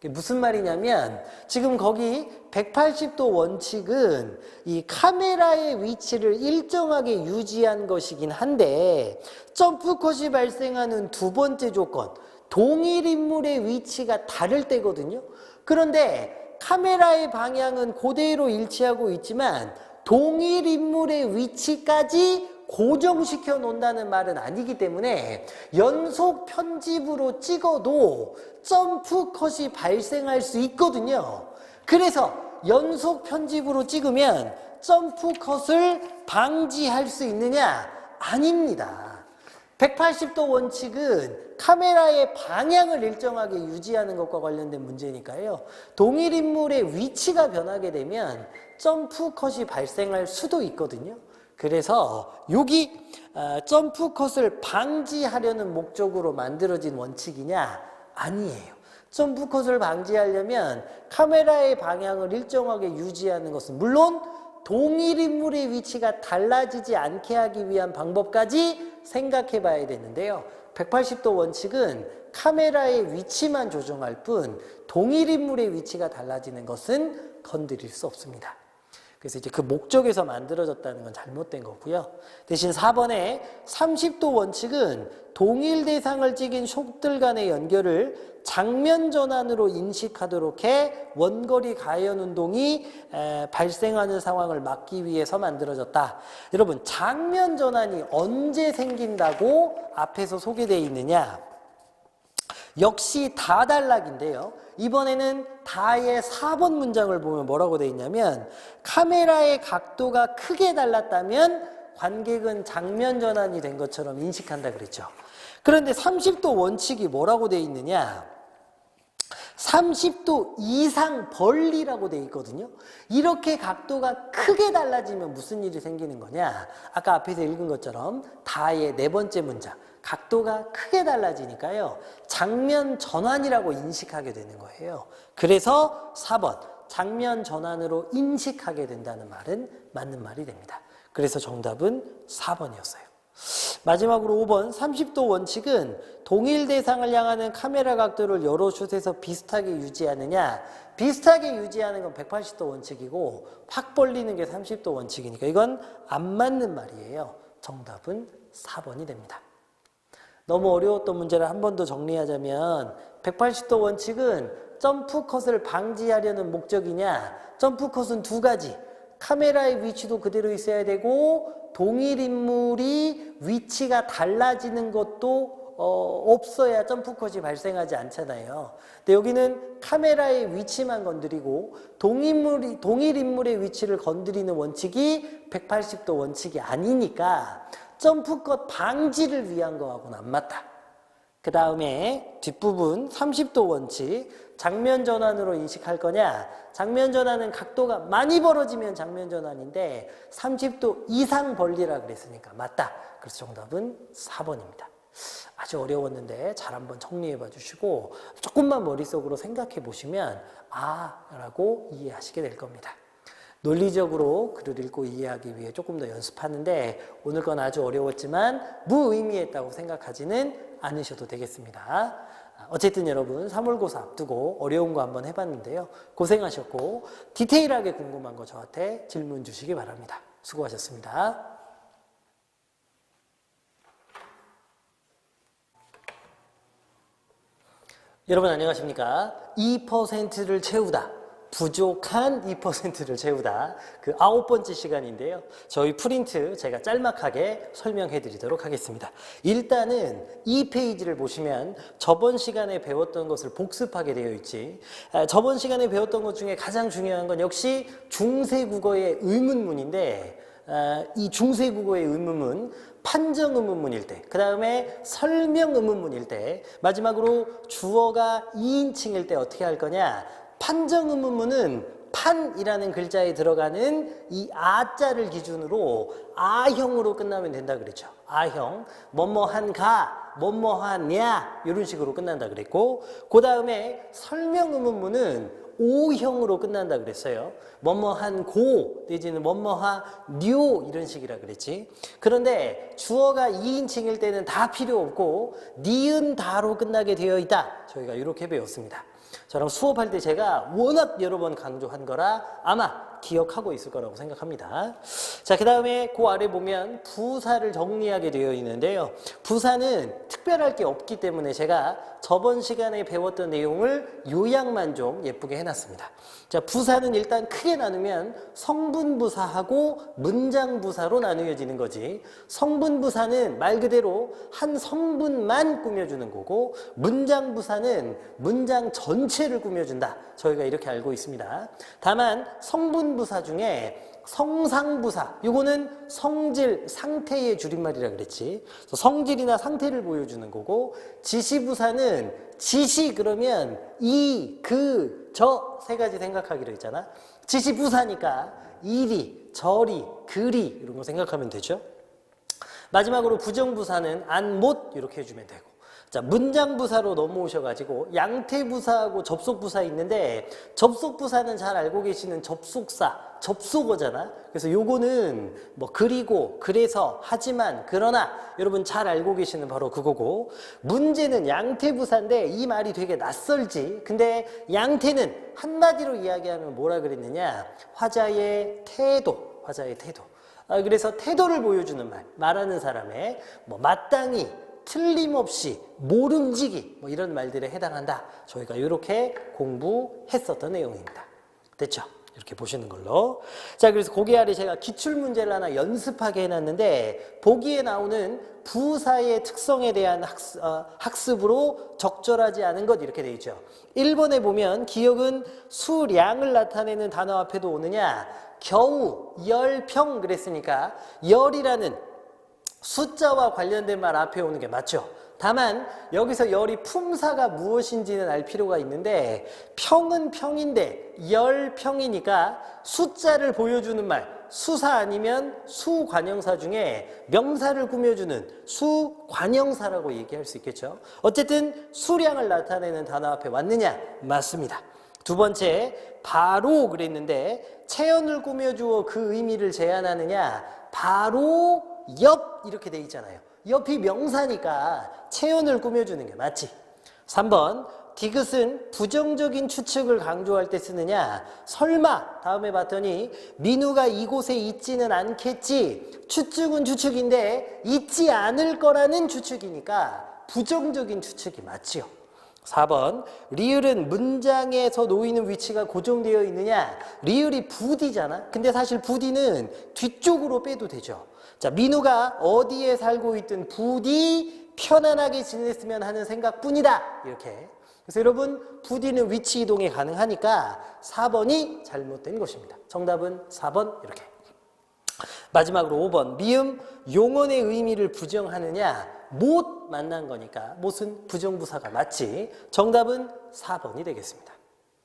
무슨 말이냐면 지금 거기 180도 원칙은 이 카메라의 위치를 일정하게 유지한 것이긴 한데 점프컷이 발생하는 두 번째 조건, 동일 인물의 위치가 다를 때거든요. 그런데 카메라의 방향은 그대로 일치하고 있지만 동일 인물의 위치까지 고정시켜 놓는다는 말은 아니기 때문에 연속 편집으로 찍어도 점프 컷이 발생할 수 있거든요. 그래서 연속 편집으로 찍으면 점프 컷을 방지할 수 있느냐? 아닙니다. 180도 원칙은 카메라의 방향을 일정하게 유지하는 것과 관련된 문제니까요. 동일 인물의 위치가 변하게 되면 점프 컷이 발생할 수도 있거든요. 그래서 여기 점프 컷을 방지하려는 목적으로 만들어진 원칙이냐? 아니에요. 점프 컷을 방지하려면 카메라의 방향을 일정하게 유지하는 것은 물론 동일 인물의 위치가 달라지지 않게 하기 위한 방법까지 생각해 봐야 되는데요. 180도 원칙은 카메라의 위치만 조정할 뿐 동일 인물의 위치가 달라지는 것은 건드릴 수 없습니다. 그래서 이제 그 목적에서 만들어졌다는 건 잘못된 거고요. 대신 4번의 30도 원칙은 동일 대상을 찍은 숏들 간의 연결을 장면 전환으로 인식하도록 해 원거리 가연 운동이 발생하는 상황을 막기 위해서 만들어졌다. 여러분, 장면 전환이 언제 생긴다고 앞에서 소개되어 있느냐? 역시 다 단락인데요. 이번에는 다의 4번 문장을 보면 뭐라고 되어 있냐면 카메라의 각도가 크게 달랐다면 관객은 장면 전환이 된 것처럼 인식한다 그랬죠. 그런데 30도 원칙이 뭐라고 되어 있느냐? 30도 이상 벌리라고 되어 있거든요. 이렇게 각도가 크게 달라지면 무슨 일이 생기는 거냐? 아까 앞에서 읽은 것처럼 다의 네 번째 문장. 각도가 크게 달라지니까요. 장면 전환이라고 인식하게 되는 거예요. 그래서 4번 장면 전환으로 인식하게 된다는 말은 맞는 말이 됩니다. 그래서 정답은 4번이었어요. 마지막으로 5번 30도 원칙은 동일 대상을 향하는 카메라 각도를 여러 숏에서 비슷하게 유지하느냐. 비슷하게 유지하는 건 180도 원칙이고 확 벌리는 게 30도 원칙이니까 이건 안 맞는 말이에요. 정답은 4번이 됩니다. 너무 어려웠던 문제를 한 번 더 정리하자면 180도 원칙은 점프 컷을 방지하려는 목적이냐? 점프 컷은 두 가지. 카메라의 위치도 그대로 있어야 되고 동일 인물이 위치가 달라지는 것도 없어야 점프컷이 발생하지 않잖아요. 근데 여기는 카메라의 위치만 건드리고 동일 인물의 위치를 건드리는 원칙이 180도 원칙이 아니니까 점프컷 방지를 위한 거하고는 안 맞다. 그 다음에 뒷부분 30도 원칙, 장면 전환으로 인식할 거냐? 장면 전환은 각도가 많이 벌어지면 장면 전환인데 30도 이상 벌리라 그랬으니까 맞다. 그래서 정답은 4번입니다. 아주 어려웠는데 잘 한번 정리해 봐 주시고 조금만 머릿속으로 생각해 보시면 아 라고 이해하시게 될 겁니다. 논리적으로 글을 읽고 이해하기 위해 조금 더 연습하는데 오늘 건 아주 어려웠지만 무의미했다고 생각하지는 않으셔도 되겠습니다. 어쨌든 여러분 3월고사 앞두고 어려운 거 한번 해봤는데요. 고생하셨고 디테일하게 궁금한 거 저한테 질문 주시기 바랍니다. 수고하셨습니다. 여러분 안녕하십니까? 2%를 채우다. 부족한 2%를 채우다. 그 9번째 시간인데요. 저희 프린트 제가 짤막하게 설명해 드리도록 하겠습니다. 일단은 이 페이지를 보시면 저번 시간에 배웠던 것을 복습하게 되어 있지. 저번 시간에 배웠던 것 중에 가장 중요한 건 역시 중세국어의 의문문인데 이 중세국어의 의문문 판정 의문문일 때, 그 다음에 설명 의문문일 때, 마지막으로 주어가 2인칭일 때 어떻게 할 거냐? 판정 의문문은 판이라는 글자에 들어가는 이 아자를 기준으로 아형으로 끝나면 된다 그랬죠. 아형, 뭐뭐한가, 뭐뭐하냐 이런 식으로 끝난다 그랬고, 그 다음에 설명 의문문은 오형으로 끝난다 그랬어요. 뭐뭐한 고 내지는 뭐뭐하뇨 이런 식이라 그랬지. 그런데 주어가 2인칭일 때는 다 필요 없고 니은 다로 끝나게 되어 있다. 저희가 이렇게 배웠습니다. 저랑 수업할 때 제가 워낙 여러 번 강조한 거라 아마 기억하고 있을 거라고 생각합니다. 자, 그 다음에 그 아래 보면 부사를 정리하게 되어 있는데요. 부사는 특별할 게 없기 때문에 제가 저번 시간에 배웠던 내용을 요약만 좀 예쁘게 해놨습니다. 자, 부사는 일단 크게 나누면 성분부사하고 문장부사로 나누어지는 거지. 성분부사는 말 그대로 한 성분만 꾸며주는 거고 문장부사는 문장 전체를 꾸며준다. 저희가 이렇게 알고 있습니다. 다만 성분부사 중에 성상부사, 이거는 성질, 상태의 줄임말이라 그랬지. 성질이나 상태를 보여주는 거고 지시부사는 지시 그러면 이, 그, 저 세 가지 생각하기로 했잖아. 지시부사니까 이리, 저리, 그리 이런 거 생각하면 되죠. 마지막으로 부정부사는 안, 못 이렇게 해주면 되고 자, 문장부사로 넘어오셔가지고 양태부사하고 접속부사 있는데 접속부사는 잘 알고 계시는 접속사, 접속어잖아. 그래서 요거는 뭐 그리고, 그래서, 하지만, 그러나 여러분 잘 알고 계시는 바로 그거고 문제는 양태부사인데 이 말이 되게 낯설지. 근데 양태는 한마디로 이야기하면 뭐라 그랬느냐? 화자의 태도, 화자의 태도. 그래서 태도를 보여주는 말, 말하는 사람의 뭐 마땅히, 틀림없이, 모름지기 뭐 이런 말들에 해당한다. 저희가 이렇게 공부했었던 내용입니다. 됐죠? 이렇게 보시는 걸로. 자, 그래서 거기 아래 제가 기출문제를 하나 연습하게 해놨는데 보기에 나오는 부사의 특성에 대한 학습으로 적절하지 않은 것 이렇게 돼 있죠. 1번에 보면 기억은 수량을 나타내는 단어 앞에도 오느냐? 겨우, 열평 그랬으니까 열이라는 숫자와 관련된 말 앞에 오는 게 맞죠. 다만 여기서 열이 품사가 무엇인지는 알 필요가 있는데 평은 평인데 열평이니까 숫자를 보여주는 말 수사 아니면 수관형사 중에 명사를 꾸며주는 수관형사라고 얘기할 수 있겠죠. 어쨌든 수량을 나타내는 단어 앞에 왔느냐? 맞습니다. 두 번째, 바로 그랬는데 체언을 꾸며주어 그 의미를 제한하느냐? 바로 옆 이렇게 돼 있잖아요. 옆이 명사니까 체언을 꾸며주는 게 맞지. 3번 디귿은 부정적인 추측을 강조할 때 쓰느냐? 설마 다음에 봤더니 민우가 이곳에 있지는 않겠지. 추측은 추측인데 있지 않을 거라는 추측이니까 부정적인 추측이 맞지요. 4번 리을은 문장에서 놓이는 위치가 고정되어 있느냐? 리을이 부디잖아. 근데 사실 부디는 뒤쪽으로 빼도 되죠. 자, 민우가 어디에 살고 있든 부디 편안하게 지냈으면 하는 생각뿐이다. 이렇게. 그래서 여러분 부디는 위치 이동이 가능하니까 4번이 잘못된 것입니다. 정답은 4번 이렇게. 마지막으로 5번 미음 용언의 의미를 부정하느냐? 못 만난 거니까 못은 부정부사가 맞지. 정답은 4번이 되겠습니다.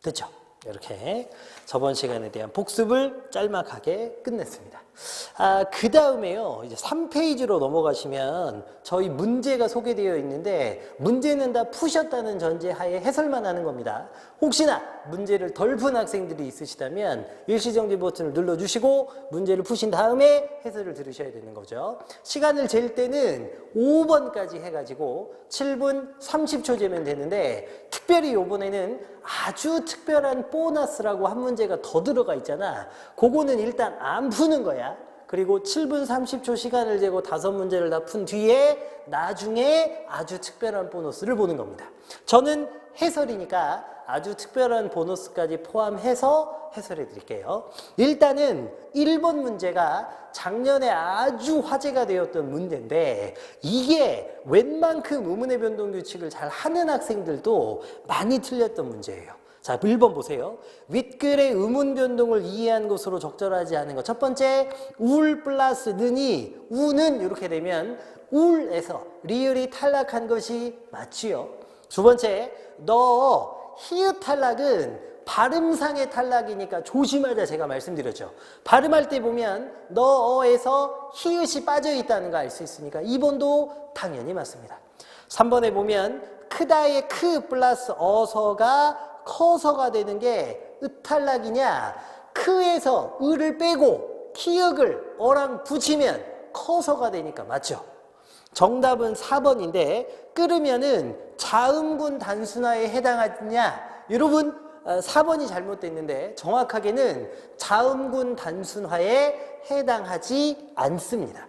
됐죠? 이렇게 저번 시간에 대한 복습을 짤막하게 끝냈습니다. 그 다음에요. 이제 3페이지로 넘어가시면 저희 문제가 소개되어 있는데 문제는 다 푸셨다는 전제하에 해설만 하는 겁니다. 혹시나 문제를 덜 푼 학생들이 있으시다면 일시정지 버튼을 눌러주시고 문제를 푸신 다음에 해설을 들으셔야 되는 거죠. 시간을 잴 때는 5번까지 해가지고 7분 30초 재면 되는데 특별히 이번에는 아주 특별한 보너스라고 한 문제가 더 들어가 있잖아. 그거는 일단 안 푸는 거야. 그리고 7분 30초 시간을 재고 5문제를 다 푼 뒤에 나중에 아주 특별한 보너스를 보는 겁니다. 저는 해설이니까 아주 특별한 보너스까지 포함해서 해설해 드릴게요. 일단은 1번 문제가 작년에 아주 화제가 되었던 문제인데 이게 웬만큼 의문의 변동 규칙을 잘 하는 학생들도 많이 틀렸던 문제예요. 자, 1번 보세요. 윗글의 의문 변동을 이해한 것으로 적절하지 않은 것. 첫 번째, 울 플러스 는이 우는 이렇게 되면 울에서 리을이 탈락한 것이 맞지요. 두 번째, 너 히읗 탈락은 발음상의 탈락이니까 조심하자 제가 말씀드렸죠. 발음할 때 보면 너에서 히읗이 빠져 있다는 거 알 수 있으니까 2번도 당연히 맞습니다. 3번에 보면 크다의 크 플러스 어서가 커서가 되는 게 으탈락이냐? 크에서 을을 빼고 키읔을 어랑 붙이면 커서가 되니까 맞죠? 정답은 4번인데 끓으면은 자음군 단순화에 해당하느냐? 여러분 4번이 잘못됐는데 정확하게는 자음군 단순화에 해당하지 않습니다.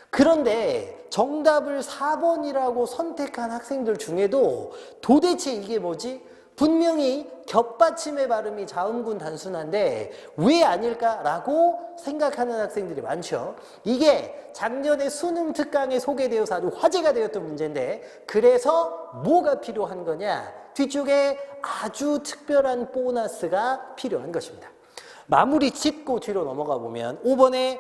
그런데 정답을 4번이라고 선택한 학생들 중에도 도대체 이게 뭐지? 분명히 겹받침의 발음이 자음군 단순한데 왜 아닐까라고 생각하는 학생들이 많죠. 이게 작년에 수능 특강에 소개되어서 아주 화제가 되었던 문제인데 그래서 뭐가 필요한 거냐? 뒤쪽에 아주 특별한 보너스가 필요한 것입니다. 마무리 짓고 뒤로 넘어가 보면 5번에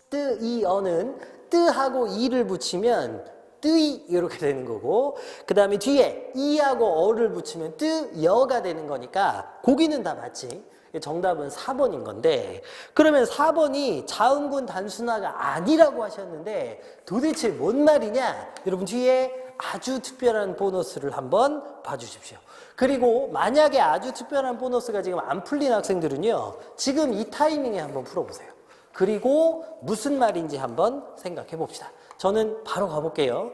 뜨, 이, 어는 뜨하고 이를 붙이면 뜨이 이렇게 되는 거고 그 다음에 뒤에 이하고 어를 붙이면 뜨여가 되는 거니까 고기는 다 맞지. 정답은 4번인 건데 그러면 4번이 자음군 단순화가 아니라고 하셨는데 도대체 뭔 말이냐? 여러분 뒤에 아주 특별한 보너스를 한번 봐주십시오. 그리고 만약에 아주 특별한 보너스가 지금 안 풀린 학생들은요 지금 이 타이밍에 한번 풀어보세요. 그리고 무슨 말인지 한번 생각해 봅시다. 저는 바로 가볼게요.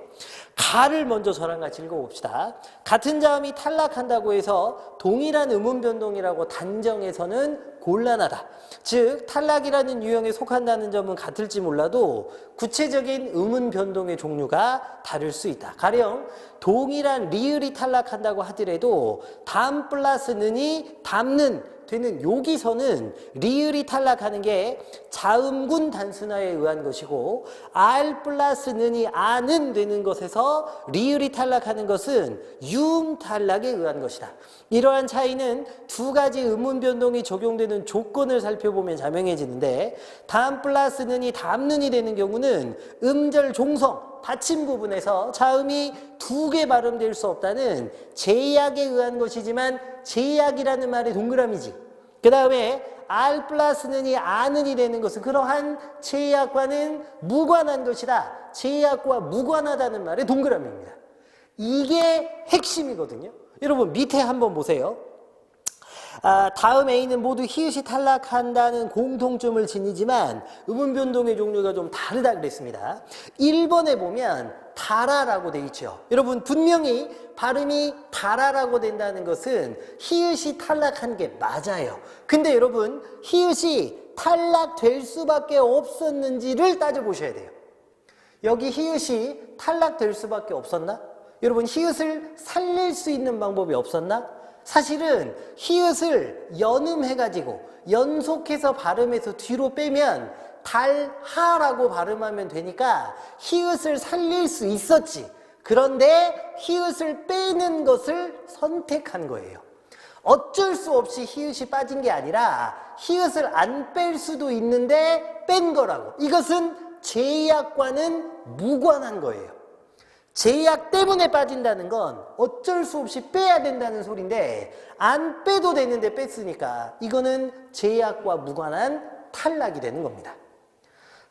가를 먼저 저랑 같이 읽어봅시다. 같은 자음이 탈락한다고 해서 동일한 음운 변동이라고 단정해서는 곤란하다. 즉 탈락이라는 유형에 속한다는 점은 같을지 몰라도 구체적인 음운 변동의 종류가 다를 수 있다. 가령 동일한 리을이 탈락한다고 하더라도 담 플러스 는이 담는 되는 여기서는 리을이 탈락하는 게 자음군 단순화에 의한 것이고 알 플러스 는이 아는 되는 것에서 리을이 탈락하는 것은 윰 탈락에 의한 것이다. 이러한 차이는 두 가지 음운 변동이 적용되는 조건을 살펴보면 자명해지는데 담 플러스 는이 담는이 되는 경우는 음절 종성 받침 부분에서 자음이 두 개 발음될 수 없다는 제약에 의한 것이지만 제약이라는 말의 동그라미지. 그 다음에 알 플러스 는이 아는이 되는 것은 그러한 제약과는 무관한 것이다. 제약과 무관하다는 말의 동그라미입니다. 이게 핵심이거든요. 여러분 밑에 한번 보세요. 다음 A는 모두 히읗이 탈락한다는 공통점을 지니지만 음운 변동의 종류가 좀 다르다 그랬습니다. 1번에 보면 달아라고 돼 있죠. 여러분 분명히 발음이 달아라고 된다는 것은 히읗이 탈락한 게 맞아요. 근데 여러분 히읗이 탈락될 수밖에 없었는지를 따져보셔야 돼요. 여기 히읗이 탈락될 수밖에 없었나? 여러분 히읗을 살릴 수 있는 방법이 없었나? 사실은 히읗을 연음해가지고 연속해서 발음해서 뒤로 빼면 달하라고 발음하면 되니까 히읗을 살릴 수 있었지. 그런데 히읗을 빼는 것을 선택한 거예요. 어쩔 수 없이 히읗이 빠진 게 아니라 히읗을 안 뺄 수도 있는데 뺀 거라고. 이것은 제약과는 무관한 거예요. 제약 때문에 빠진다는 건 어쩔 수 없이 빼야 된다는 소리인데 안 빼도 되는데 뺐으니까 이거는 제약과 무관한 탈락이 되는 겁니다.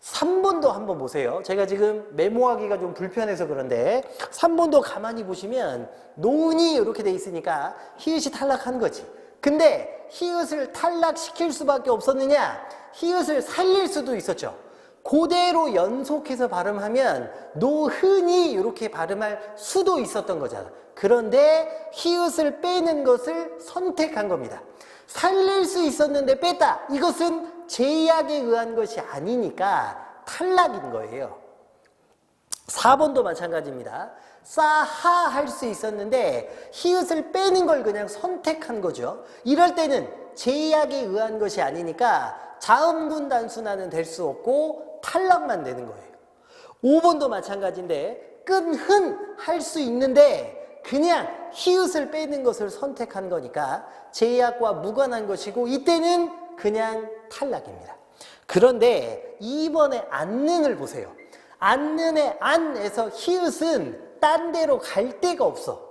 3번도 한번 보세요. 제가 지금 메모하기가 좀 불편해서 그런데 3번도 가만히 보시면 노은이 이렇게 돼 있으니까 히읗이 탈락한 거지. 근데 히읗을 탈락시킬 수밖에 없었느냐? 히읗을 살릴 수도 있었죠. 그대로 연속해서 발음하면 노흔이 이렇게 발음할 수도 있었던 거잖아. 그런데 히읗을 빼는 것을 선택한 겁니다. 살릴 수 있었는데 뺐다. 이것은 제약에 의한 것이 아니니까 탈락인 거예요. 4번도 마찬가지입니다. 싸하 할 수 있었는데 히읗을 빼는 걸 그냥 선택한 거죠. 이럴 때는 제약에 의한 것이 아니니까 자음군 단순화는 될 수 없고 탈락만 되는 거예요. 5번도 마찬가지인데 끈흔 할 수 있는데 그냥 히읗을 빼는 것을 선택한 거니까 제약과 무관한 것이고 이때는 그냥 탈락입니다. 그런데 2번의 앉는을 보세요. 앉는의 안에서 히읗은 딴 데로 갈 데가 없어.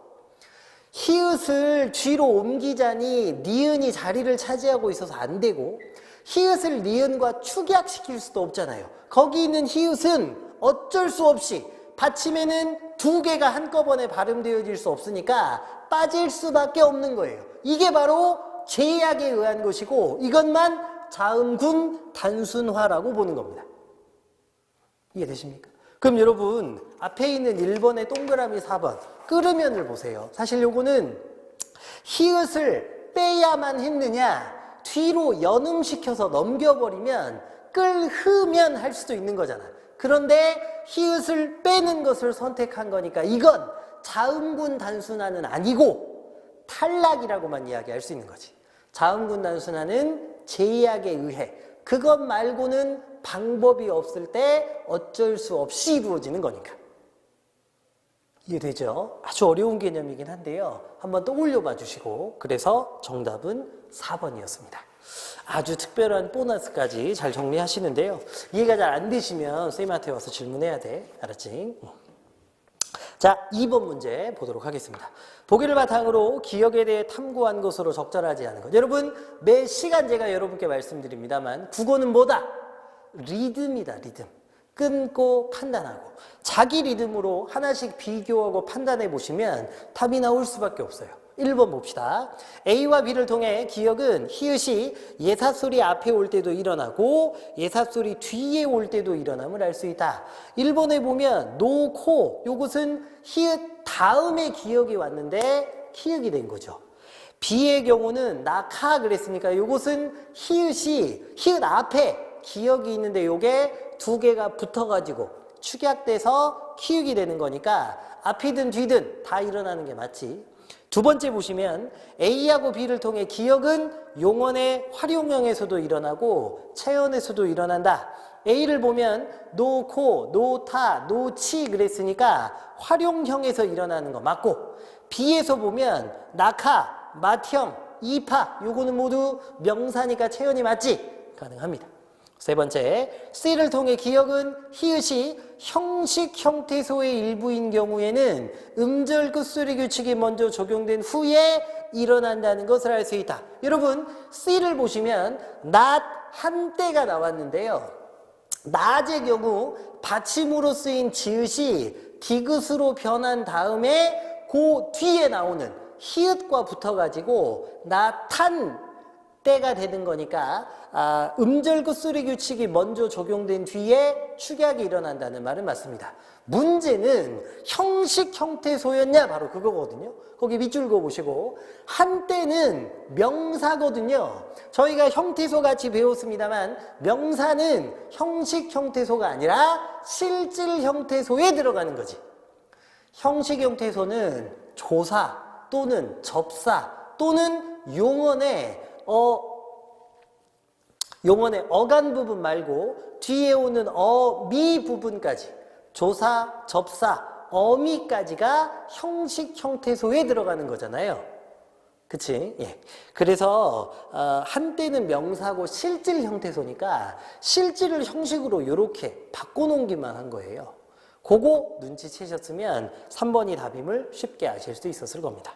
히읗을 뒤로 옮기자니 니은이 자리를 차지하고 있어서 안 되고 히읗을 니은과 축약시킬 수도 없잖아요. 거기 있는 히읗은 어쩔 수 없이 받침에는 두 개가 한꺼번에 발음되어질 수 없으니까 빠질 수밖에 없는 거예요. 이게 바로 제약에 의한 것이고 이것만 자음군 단순화라고 보는 겁니다. 이해되십니까? 그럼 여러분 앞에 있는 1번의 동그라미 4번 끓으면을 보세요. 사실 요거는 히읗을 빼야만 했느냐 뒤로 연음시켜서 넘겨버리면 끌흐면 할 수도 있는 거잖아. 그런데 히읗을 빼는 것을 선택한 거니까 이건 자음군 단순화는 아니고 탈락이라고만 이야기할 수 있는 거지. 자음군 단순화는 제약에 의해 그것 말고는 방법이 없을 때 어쩔 수 없이 이루어지는 거니까. 이해되죠? 아주 어려운 개념이긴 한데요. 한번 떠올려 봐 주시고 그래서 정답은 4번이었습니다. 아주 특별한 보너스까지 잘 정리하시는데요. 이해가 잘 안 되시면 쌤한테 와서 질문해야 돼. 알았지? 자, 2번 문제 보도록 하겠습니다. 보기를 바탕으로 기억에 대해 탐구한 것으로 적절하지 않은 것. 여러분 매 시간 제가 여러분께 말씀드립니다만 국어는 뭐다? 리듬이다. 리듬. 끊고 판단하고 자기 리듬으로 하나씩 비교하고 판단해 보시면 답이 나올 수밖에 없어요. 1번 봅시다. A와 B를 통해 기억은 히읗이 예사소리 앞에 올 때도 일어나고 예사소리 뒤에 올 때도 일어남을 알 수 있다. 1번에 보면 노, 코 요것은 히읗 다음에 기억이 왔는데 키읔이 된 거죠. B의 경우는 나, 카 그랬으니까 요것은 히읗 앞에 기억이 있는데 요게 두 개가 붙어가지고 축약돼서 키읔이 되는 거니까 앞이든 뒤든 다 일어나는 게 맞지. 두 번째 보시면 A하고 B를 통해 기억은 용언의 활용형에서도 일어나고 체언에서도 일어난다. A를 보면 노, 코, 노, 타, 노, 치 그랬으니까 활용형에서 일어나는 거 맞고 B에서 보면 낙하, 맏형, 이파 요거는 모두 명사니까 체언이 맞지? 가능합니다. 세 번째, C를 통해 기억은 히읗이 형식 형태소의 일부인 경우에는 음절 끝소리 규칙이 먼저 적용된 후에 일어난다는 것을 알 수 있다. 여러분 C를 보시면 낮 한때가 나왔는데요. 낮의 경우 받침으로 쓰인 지읒이 디귿으로 변한 다음에 그 뒤에 나오는 히읗과 붙어가지고 나탄 때가 되는 거니까 음절 끝소리 규칙이 먼저 적용된 뒤에 축약이 일어난다는 말은 맞습니다. 문제는 형식 형태소였냐 바로 그거거든요. 거기 밑줄 그어보시고 한때는 명사거든요. 저희가 형태소 같이 배웠습니다만 명사는 형식 형태소가 아니라 실질 형태소에 들어가는 거지. 형식 형태소는 조사 또는 접사 또는 용언의 어간 부분 말고 뒤에 오는 어미 부분까지 조사, 접사, 어미까지가 형식 형태소에 들어가는 거잖아요. 그치? 예. 그래서 한때는 명사고 실질 형태소니까 실질을 형식으로 이렇게 바꿔놓기만 한 거예요. 그거 눈치채셨으면 3번이 답임을 쉽게 아실 수 있었을 겁니다.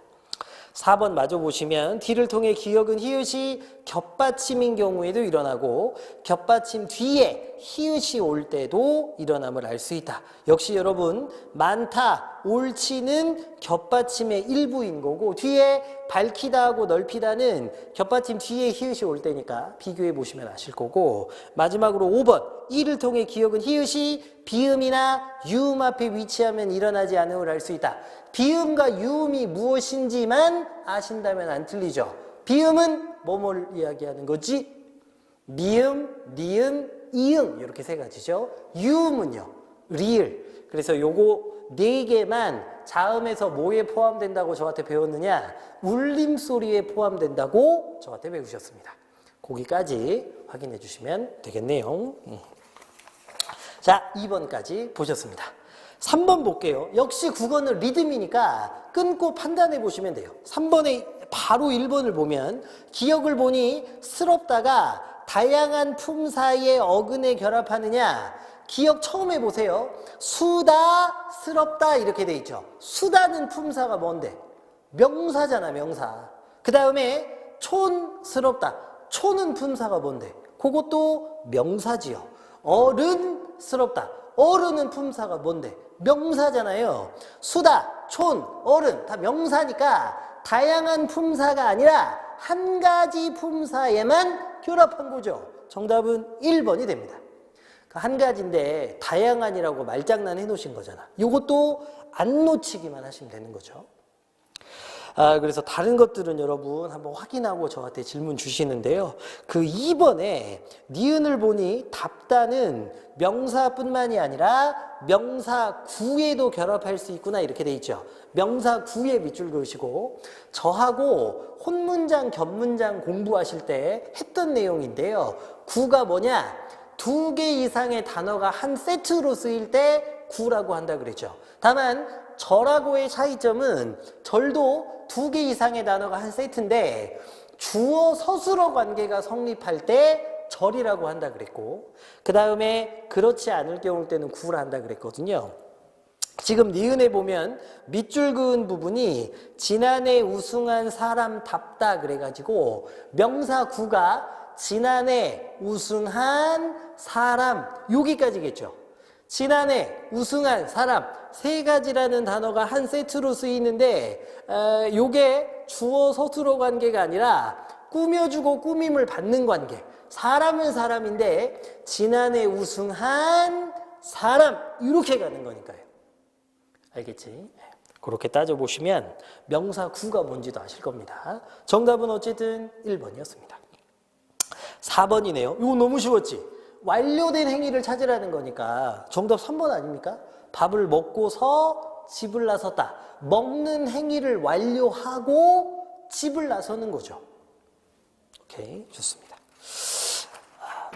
4번 마저 보시면 D를 통해 기역은 히읗이 겹받침인 경우에도 일어나고 겹받침 뒤에 히읗이 올 때도 일어남을 알 수 있다. 역시 여러분 많다, 옳지는 겹받침의 일부인 거고 뒤에 밝히다 하고 넓히다는 겹받침 뒤에 히읗이 올 때니까 비교해 보시면 아실 거고 마지막으로 5번 이를 통해 기역은 히읗이 비음이나 유음 앞에 위치하면 일어나지 않음을 알 수 있다. 비음과 유음이 무엇인지만 아신다면 안 틀리죠. 비음은 뭐뭘 이야기하는 거지? 미음, 니은, 이응 이렇게 세 가지죠. 유음은요. 리을. 그래서 요거 네 개만 자음에서 뭐에 포함된다고 저한테 배웠느냐? 울림소리에 포함된다고 저한테 배우셨습니다. 거기까지 확인해 주시면 되겠네요. 자, 2번까지 보셨습니다. 3번 볼게요. 역시 국어는 리듬이니까 끊고 판단해 보시면 돼요. 3번에 바로 1번을 보면 기역을 보니 스럽다가 다양한 품사의 어근에 결합하느냐. 기역 처음 해보세요. 수다, 스럽다 이렇게 돼 있죠. 수다는 품사가 뭔데? 명사잖아, 명사. 그 다음에 촌스럽다. 촌은 품사가 뭔데? 그것도 명사지요. 어른스럽다. 어른은 품사가 뭔데? 명사잖아요. 수다, 촌, 어른 다 명사니까 다양한 품사가 아니라 한 가지 품사에만 결합한 거죠. 정답은 1번이 됩니다. 한 가지인데 다양한이라고 말장난 해놓으신 거잖아. 이것도 안 놓치기만 하시면 되는 거죠. 그래서 다른 것들은 여러분 한번 확인하고 저한테 질문 주시는데요. 그 2번에 니은을 보니 답다는 명사뿐만이 아니라 명사구에도 결합할 수 있구나 이렇게 돼 있죠. 명사구에 밑줄 그으시고 저하고 혼문장, 겹문장 공부하실 때 했던 내용인데요. 구가 뭐냐? 2개 이상의 단어가 한 세트로 쓰일 때 구라고 한다 그랬죠. 다만 절하고의 차이점은 절도 2개 이상의 단어가 한 세트인데 주어 서술어 관계가 성립할 때 절이라고 한다 그랬고 그 다음에 그렇지 않을 경우 때는 구라 한다 그랬거든요. 지금 니은에 보면 밑줄 그은 부분이 지난해 우승한 사람답다 그래가지고 명사 구가 지난해 우승한 사람 여기까지겠죠. 지난해 우승한 사람 세 가지라는 단어가 한 세트로 쓰이는데 요게 주어 서술어 관계가 아니라 꾸며주고 꾸밈을 받는 관계. 사람은 사람인데 지난해 우승한 사람 이렇게 가는 거니까요. 알겠지? 그렇게 따져보시면 명사 구가 뭔지도 아실 겁니다. 정답은 어쨌든 1번이었습니다. 4번이네요. 이거 너무 쉬웠지? 완료된 행위를 찾으라는 거니까 정답 3번 아닙니까? 밥을 먹고서 집을 나섰다. 먹는 행위를 완료하고 집을 나서는 거죠. 오케이, 좋습니다.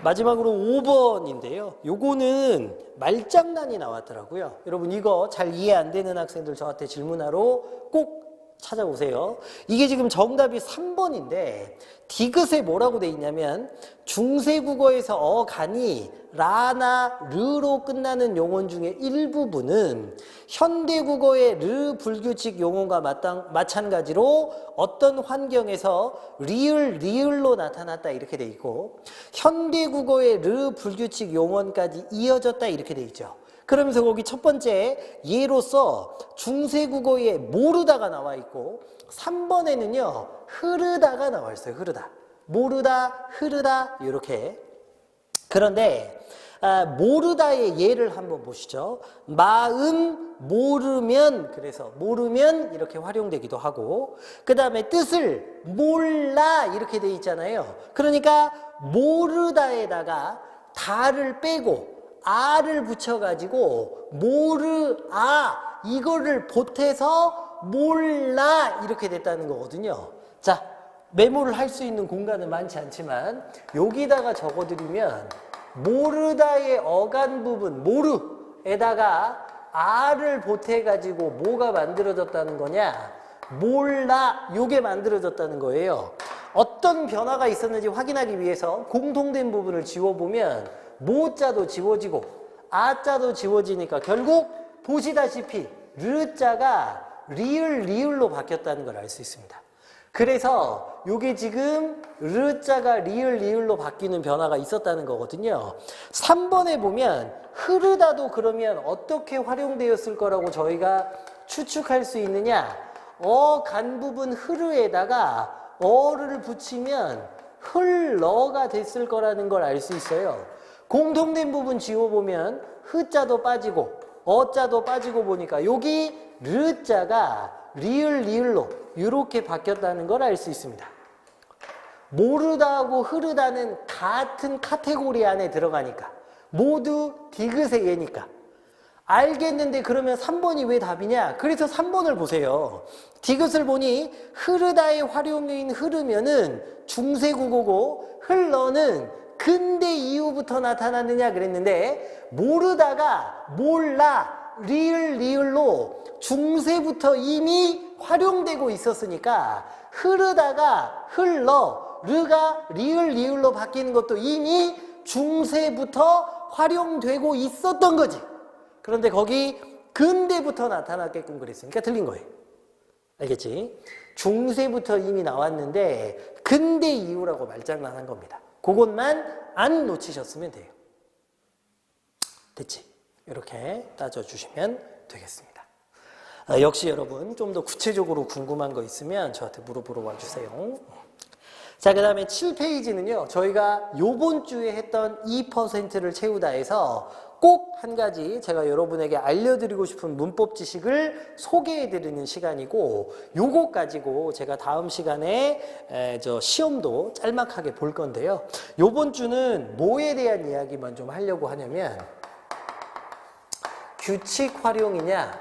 마지막으로 5번인데요. 요거는 말장난이 나왔더라고요. 여러분 이거 잘 이해 안 되는 학생들 저한테 질문하러 꼭 찾아보세요. 이게 지금 정답이 3번인데 디귿에 뭐라고 돼 있냐면 중세국어에서 어간이 라나 르로 끝나는 용언 중에 일부분은 현대국어의 르 불규칙 용언과 마찬가지로 어떤 환경에서 리을로 나타났다 이렇게 돼 있고 현대국어의 르 불규칙 용언까지 이어졌다 이렇게 돼 있죠. 그러면서 거기 첫 번째 예로서 중세국어에 모르다가 나와 있고 3번에는요 흐르다가 나와 있어요. 흐르다, 모르다, 흐르다 이렇게. 그런데 모르다의 예를 한번 보시죠. 마음 모르면, 그래서 모르면 이렇게 활용되기도 하고 그 다음에 뜻을 몰라 이렇게 돼 있잖아요. 그러니까 모르다에다가 다를 빼고 아를 붙여가지고 모르아 이거를 보태서 몰라 이렇게 됐다는 거거든요. 자, 메모를 할 수 있는 공간은 많지 않지만 여기다가 적어드리면 모르다의 어간 부분 모르에다가 R을 보태가지고 뭐가 만들어졌다는 거냐? 몰라 요게 만들어졌다는 거예요. 어떤 변화가 있었는지 확인하기 위해서 공통된 부분을 지워보면 모자도 지워지고 아자도 지워지니까 결국 보시다시피 르자가 리을로 바뀌었다는 걸 알 수 있습니다. 그래서 요게 지금 르자가 리을로 바뀌는 변화가 있었다는 거거든요. 3번에 보면 흐르다도 그러면 어떻게 활용되었을 거라고 저희가 추측할 수 있느냐? 간 부분 흐르에다가 어를 붙이면 흘러가 됐을 거라는 걸 알 수 있어요. 공통된 부분 지워보면 흐자도 빠지고 어자도 빠지고 보니까 여기 르자가 리을로 이렇게 바뀌었다는 걸 알 수 있습니다. 모르다하고 흐르다는 같은 카테고리 안에 들어가니까 모두 디귿의 예니까 알겠는데 그러면 3번이 왜 답이냐? 그래서 3번을 보세요. 디귿을 보니 흐르다의 활용인 흐르면은 중세국어고 흘러는 근대 이후부터 나타났느냐 그랬는데 모르다가 몰라 리을로 중세부터 이미 활용되고 있었으니까 흐르다가 흘러 르가 리을로 바뀌는 것도 이미 중세부터 활용되고 있었던 거지. 그런데 거기 근대부터 나타났게끔 그랬으니까 틀린 거예요. 알겠지? 중세부터 이미 나왔는데 근대 이후라고 말장난한 겁니다. 그것만 안 놓치셨으면 돼요. 됐지? 이렇게 따져주시면 되겠습니다. 역시 여러분 좀 더 구체적으로 궁금한 거 있으면 저한테 물어보러 와주세요. 자, 그 다음에 7페이지는요. 저희가 요번 주에 했던 2%를 채우다에서 꼭 한 가지 제가 여러분에게 알려드리고 싶은 문법 지식을 소개해드리는 시간이고 요거 가지고 제가 다음 시간에 시험도 짤막하게 볼 건데요. 요번 주는 뭐에 대한 이야기만 좀 하려고 하냐면 규칙 활용이냐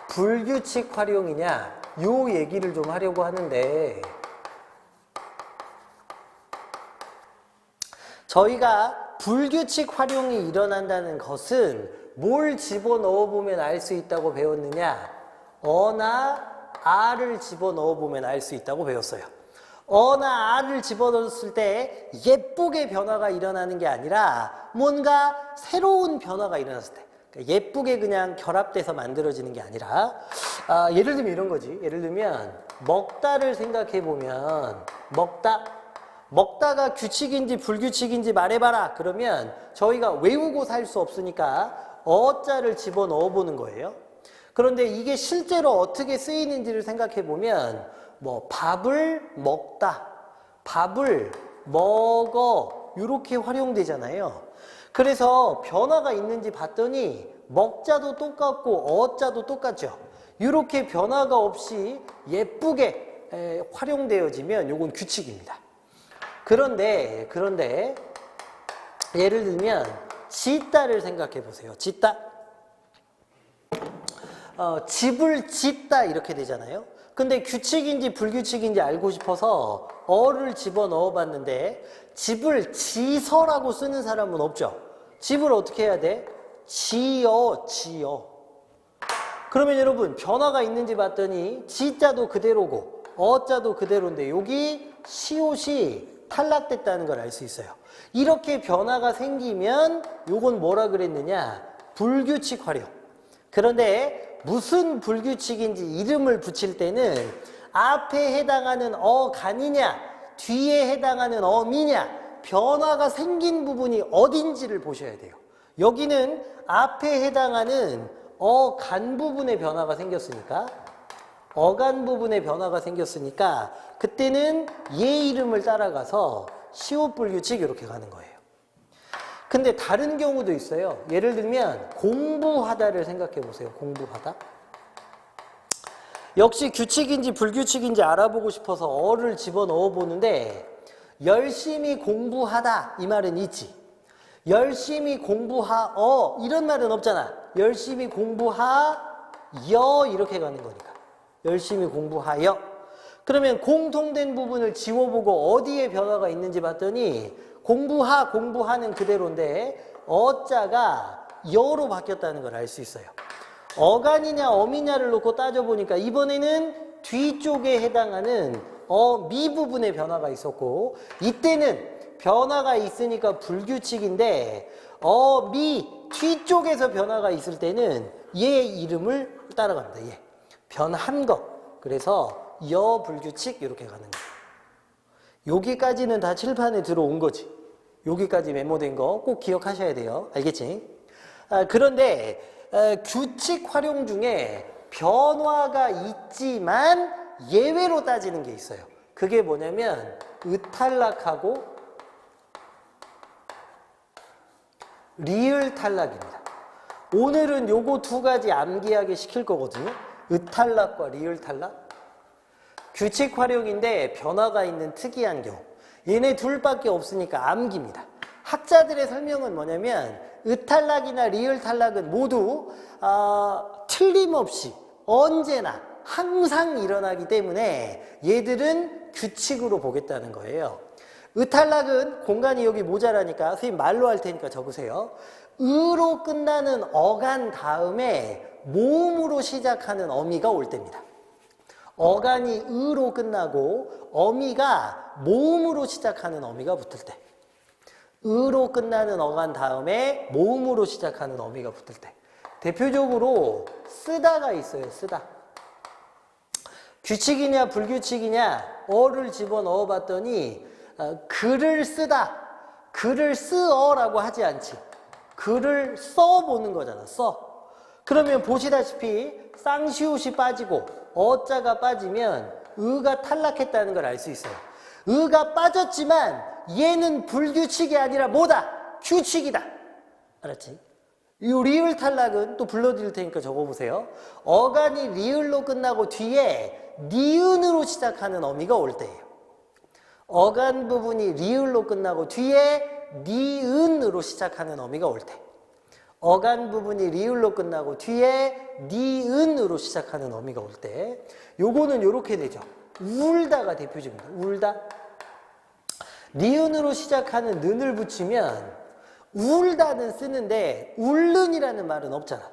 불규칙 활용이냐 요 얘기를 좀 하려고 하는데 저희가 불규칙 활용이 일어난다는 것은 뭘 집어넣어 보면 알 수 있다고 배웠느냐? 어나 아를 집어넣어 보면 알 수 있다고 배웠어요. 어나 아를 집어넣었을 때 예쁘게 변화가 일어나는 게 아니라 뭔가 새로운 변화가 일어났을 때 그러니까 예쁘게 그냥 결합돼서 만들어지는 게 아니라 예를 들면 이런 거지. 예를 들면 먹다를 생각해 보면 먹다가 규칙인지 불규칙인지 말해봐라. 그러면 저희가 외우고 살 수 없으니까 어자를 집어넣어 보는 거예요. 그런데 이게 실제로 어떻게 쓰이는지를 생각해 보면 뭐 밥을 먹다, 밥을 먹어 이렇게 활용되잖아요. 그래서 변화가 있는지 봤더니 먹자도 똑같고 어자도 똑같죠. 이렇게 변화가 없이 예쁘게 활용되어지면 이건 규칙입니다. 그런데 예를 들면 짓다를 생각해 보세요. 짓다. 집을 짓다 이렇게 되잖아요. 근데 규칙인지 불규칙인지 알고 싶어서 어를 집어넣어 봤는데 집을 지서라고 쓰는 사람은 없죠. 집을 어떻게 해야 돼? 지어. 그러면 여러분 변화가 있는지 봤더니 지자도 그대로고 어자도 그대로인데 여기 시옷이 탈락됐다는 걸 알 수 있어요. 이렇게 변화가 생기면 요건 뭐라 그랬느냐? 불규칙 활용. 그런데 무슨 불규칙인지 이름을 붙일 때는 앞에 해당하는 어간이냐 뒤에 해당하는 어미냐 변화가 생긴 부분이 어딘지를 보셔야 돼요. 여기는 앞에 해당하는 어간 부분의 변화가 생겼으니까 어간 부분의 변화가 생겼으니까 그때는 얘 이름을 따라가서 시옷 불규칙 이렇게 가는 거예요. 근데 다른 경우도 있어요. 예를 들면 공부하다를 생각해 보세요. 공부하다. 역시 규칙인지 불규칙인지 알아보고 싶어서 어를 집어넣어 보는데 열심히 공부하다 이 말은 있지. 열심히 공부하 이런 말은 없잖아. 열심히 공부하 여 이렇게 가는 거니까. 열심히 공부하여. 그러면 공통된 부분을 지워보고 어디에 변화가 있는지 봤더니 공부하는 그대로인데 어자가 여로 바뀌었다는 걸 알 수 있어요. 어간이냐 어미냐를 놓고 따져보니까 이번에는 뒤쪽에 해당하는 미 부분에 변화가 있었고 이때는 변화가 있으니까 불규칙인데 미 뒤쪽에서 변화가 있을 때는 얘 이름을 따라갑니다. 얘. 변한 거. 그래서 여불규칙 이렇게 가는 거예요. 여기까지는 다 칠판에 들어온 거지. 여기까지 메모된 거 꼭 기억하셔야 돼요. 알겠지? 그런데 규칙 활용 중에 변화가 있지만 예외로 따지는 게 있어요. 그게 뭐냐면 의탈락하고 리을 탈락입니다. 오늘은 요거 두 가지 암기하게 시킬 거거든요. 의탈락과 리을 탈락. 규칙 활용인데 변화가 있는 특이한 경우. 얘네 둘밖에 없으니까 암기입니다. 학자들의 설명은 뭐냐면 의탈락이나 리을 탈락은 모두 틀림없이 언제나 항상 일어나기 때문에 얘들은 규칙으로 보겠다는 거예요. 의탈락은 공간이 여기 모자라니까 선생님 말로 할 테니까 적으세요. 으로 끝나는 어간 다음에 모음으로 시작하는 어미가 올 때입니다. 어간이 으로 끝나고 어미가 모음으로 시작하는 어미가 붙을 때. 으로 끝나는 어간 다음에 모음으로 시작하는 어미가 붙을 때. 대표적으로 쓰다가 있어요. 쓰다. 규칙이냐 불규칙이냐 어를 집어넣어 봤더니 글을 쓰다. 글을 쓰어라고 하지 않지. 글을 써보는 거잖아. 써. 그러면 보시다시피 쌍시옷이 빠지고 어자가 빠지면 으가 탈락했다는 걸 알 수 있어요. 으가 빠졌지만 얘는 불규칙이 아니라 뭐다? 규칙이다. 알았지? 이 리을 탈락은 또 불러드릴 테니까 적어보세요. 어간이 리을로 끝나고 뒤에 니은으로 시작하는 어미가 올 때예요. 어간 부분이 리을로 끝나고 뒤에 니은으로 시작하는 어미가 올 때. 어간 부분이 리을로 끝나고 뒤에 니은으로 시작하는 어미가 올 때. 요거는 요렇게 되죠. 울다가 대표적입니다. 울다. 니은으로 시작하는 는을 붙이면 울다는 쓰는데 울는이라는 말은 없잖아.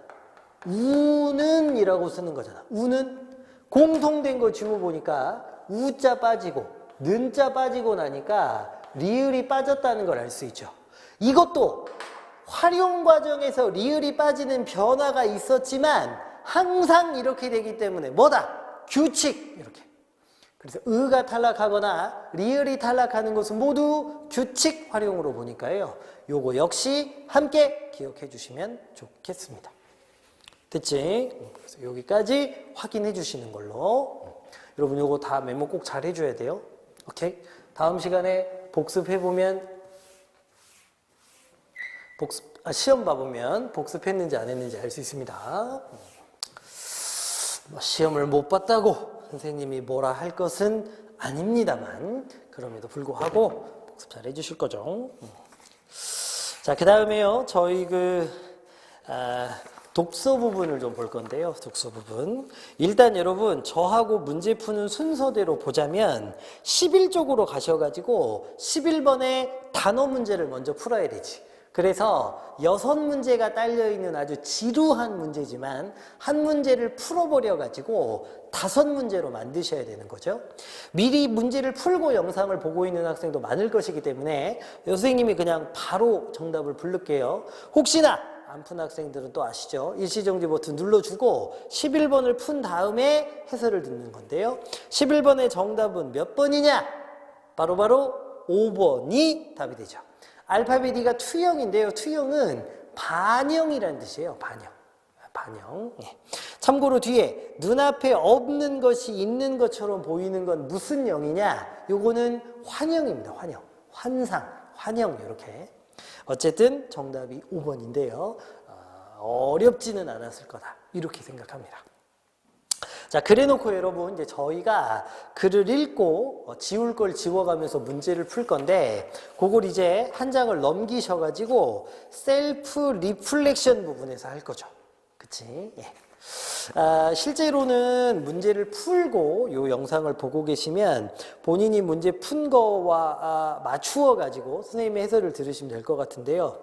우는이라고 쓰는 거잖아. 우는 공통된 거 지워보니까 우자 빠지고 는자 빠지고 나니까 리을이 빠졌다는 걸 알 수 있죠. 이것도 활용 과정에서 리을이 빠지는 변화가 있었지만 항상 이렇게 되기 때문에 뭐다? 규칙. 이렇게. 그래서 으가 탈락하거나 리을이 탈락하는 것은 모두 규칙 활용으로 보니까요. 요거 역시 함께 기억해 주시면 좋겠습니다. 됐지? 그래서 여기까지 확인해 주시는 걸로. 여러분 요거 다 메모 꼭 잘 해줘야 돼요. 오케이? 다음 시간에 복습해보면 시험 봐보면 복습했는지 안 했는지 알 수 있습니다. 시험을 못 봤다고 선생님이 뭐라 할 것은 아닙니다만 그럼에도 불구하고 복습 잘 해주실 거죠. 자, 그 다음에요. 저희 독서 부분을 좀 볼 건데요. 독서 부분. 일단 여러분 저하고 문제 푸는 순서대로 보자면 11쪽으로 가셔가지고 11번에 단어 문제를 먼저 풀어야 되지. 그래서 6문제가 딸려있는 아주 지루한 문제지만 한 문제를 풀어버려가지고 5문제로 만드셔야 되는 거죠. 미리 문제를 풀고 영상을 보고 있는 학생도 많을 것이기 때문에 선생님이 그냥 바로 정답을 부를게요. 혹시나 안 푼 학생들은 또 아시죠? 일시정지 버튼 눌러주고 11번을 푼 다음에 해설을 듣는 건데요. 11번의 정답은 몇 번이냐? 바로바로 5번이 답이 되죠. 알파벳 D가 투영인데요. 투영은 반영이라는 뜻이에요. 반영. 예. 참고로 뒤에 눈앞에 없는 것이 있는 것처럼 보이는 건 무슨 영이냐? 요거는 환영입니다. 환영. 환상, 환영 이렇게. 어쨌든 정답이 5번인데요. 어렵지는 않았을 거다. 이렇게 생각합니다. 자, 그래놓고 여러분 이제 저희가 글을 읽고 지울 걸 지워가면서 문제를 풀 건데 그걸 이제 한 장을 넘기셔가지고 셀프 리플렉션 부분에서 할 거죠. 그치? 예. 실제로는 문제를 풀고 이 영상을 보고 계시면 본인이 문제 푼 거와 맞추어 가지고 선생님의 해설을 들으시면 될 것 같은데요.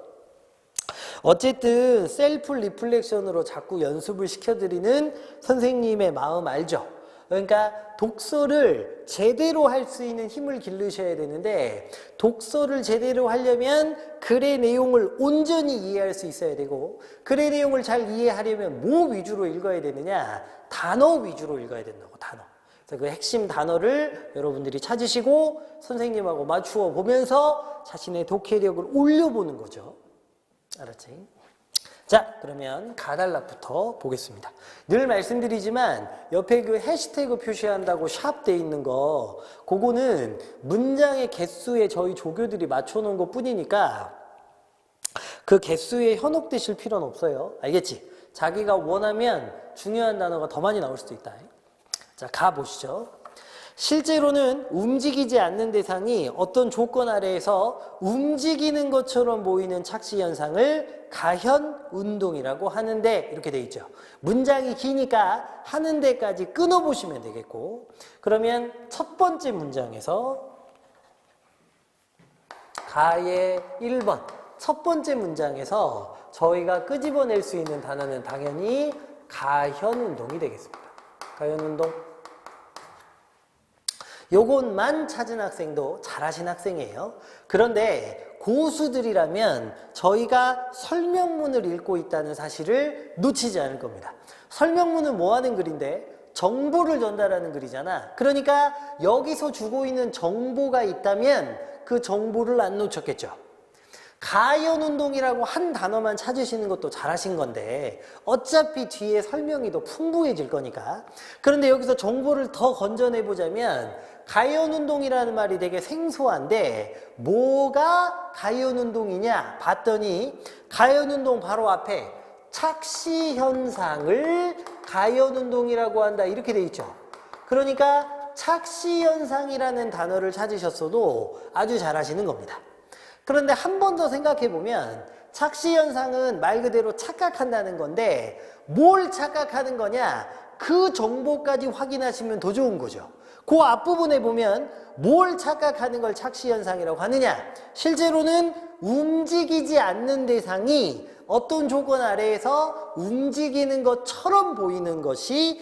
어쨌든 셀프 리플렉션으로 자꾸 연습을 시켜드리는 선생님의 마음 알죠? 그러니까 독서를 제대로 할 수 있는 힘을 기르셔야 되는데 독서를 제대로 하려면 글의 내용을 온전히 이해할 수 있어야 되고 글의 내용을 잘 이해하려면 뭐 위주로 읽어야 되느냐? 단어 위주로 읽어야 된다고, 단어. 그래서 그 핵심 단어를 여러분들이 찾으시고 선생님하고 맞추어 보면서 자신의 독해력을 올려보는 거죠. 알았지? 자, 그러면 가달락부터 보겠습니다. 늘 말씀드리지만 옆에 그 해시태그 표시한다고 샵 돼 있는 거, 그거는 문장의 개수에 저희 조교들이 맞춰놓은 것 뿐이니까 그 개수에 현혹되실 필요는 없어요. 알겠지? 자기가 원하면 중요한 단어가 더 많이 나올 수도 있다. 자, 가보시죠. 실제로는 움직이지 않는 대상이 어떤 조건 아래에서 움직이는 것처럼 보이는 착시 현상을 가현 운동이라고 하는데, 이렇게 돼 있죠. 문장이 기니까 하는 데까지 끊어보시면 되겠고, 그러면 첫 번째 문장에서 가의 1번 첫 번째 문장에서 저희가 끄집어낼 수 있는 단어는 당연히 가현 운동이 되겠습니다. 가현 운동. 요것만 찾은 학생도 잘하신 학생이에요. 그런데 고수들이라면 저희가 설명문을 읽고 있다는 사실을 놓치지 않을 겁니다. 설명문은 뭐 하는 글인데? 정보를 전달하는 글이잖아. 그러니까 여기서 주고 있는 정보가 있다면 그 정보를 안 놓쳤겠죠. 가연 운동이라고 한 단어만 찾으시는 것도 잘하신 건데 어차피 뒤에 설명이 더 풍부해질 거니까. 그런데 여기서 정보를 더 건져내 보자면 가연 운동이라는 말이 되게 생소한데 뭐가 가연 운동이냐 봤더니 가연 운동 바로 앞에 착시 현상을 가연 운동이라고 한다 이렇게 돼 있죠. 그러니까 착시 현상이라는 단어를 찾으셨어도 아주 잘하시는 겁니다. 그런데 한 번 더 생각해 보면 착시 현상은 말 그대로 착각한다는 건데 뭘 착각하는 거냐? 그 정보까지 확인하시면 더 좋은 거죠. 그 앞부분에 보면 뭘 착각하는 걸 착시 현상이라고 하느냐? 실제로는 움직이지 않는 대상이 어떤 조건 아래에서 움직이는 것처럼 보이는 것이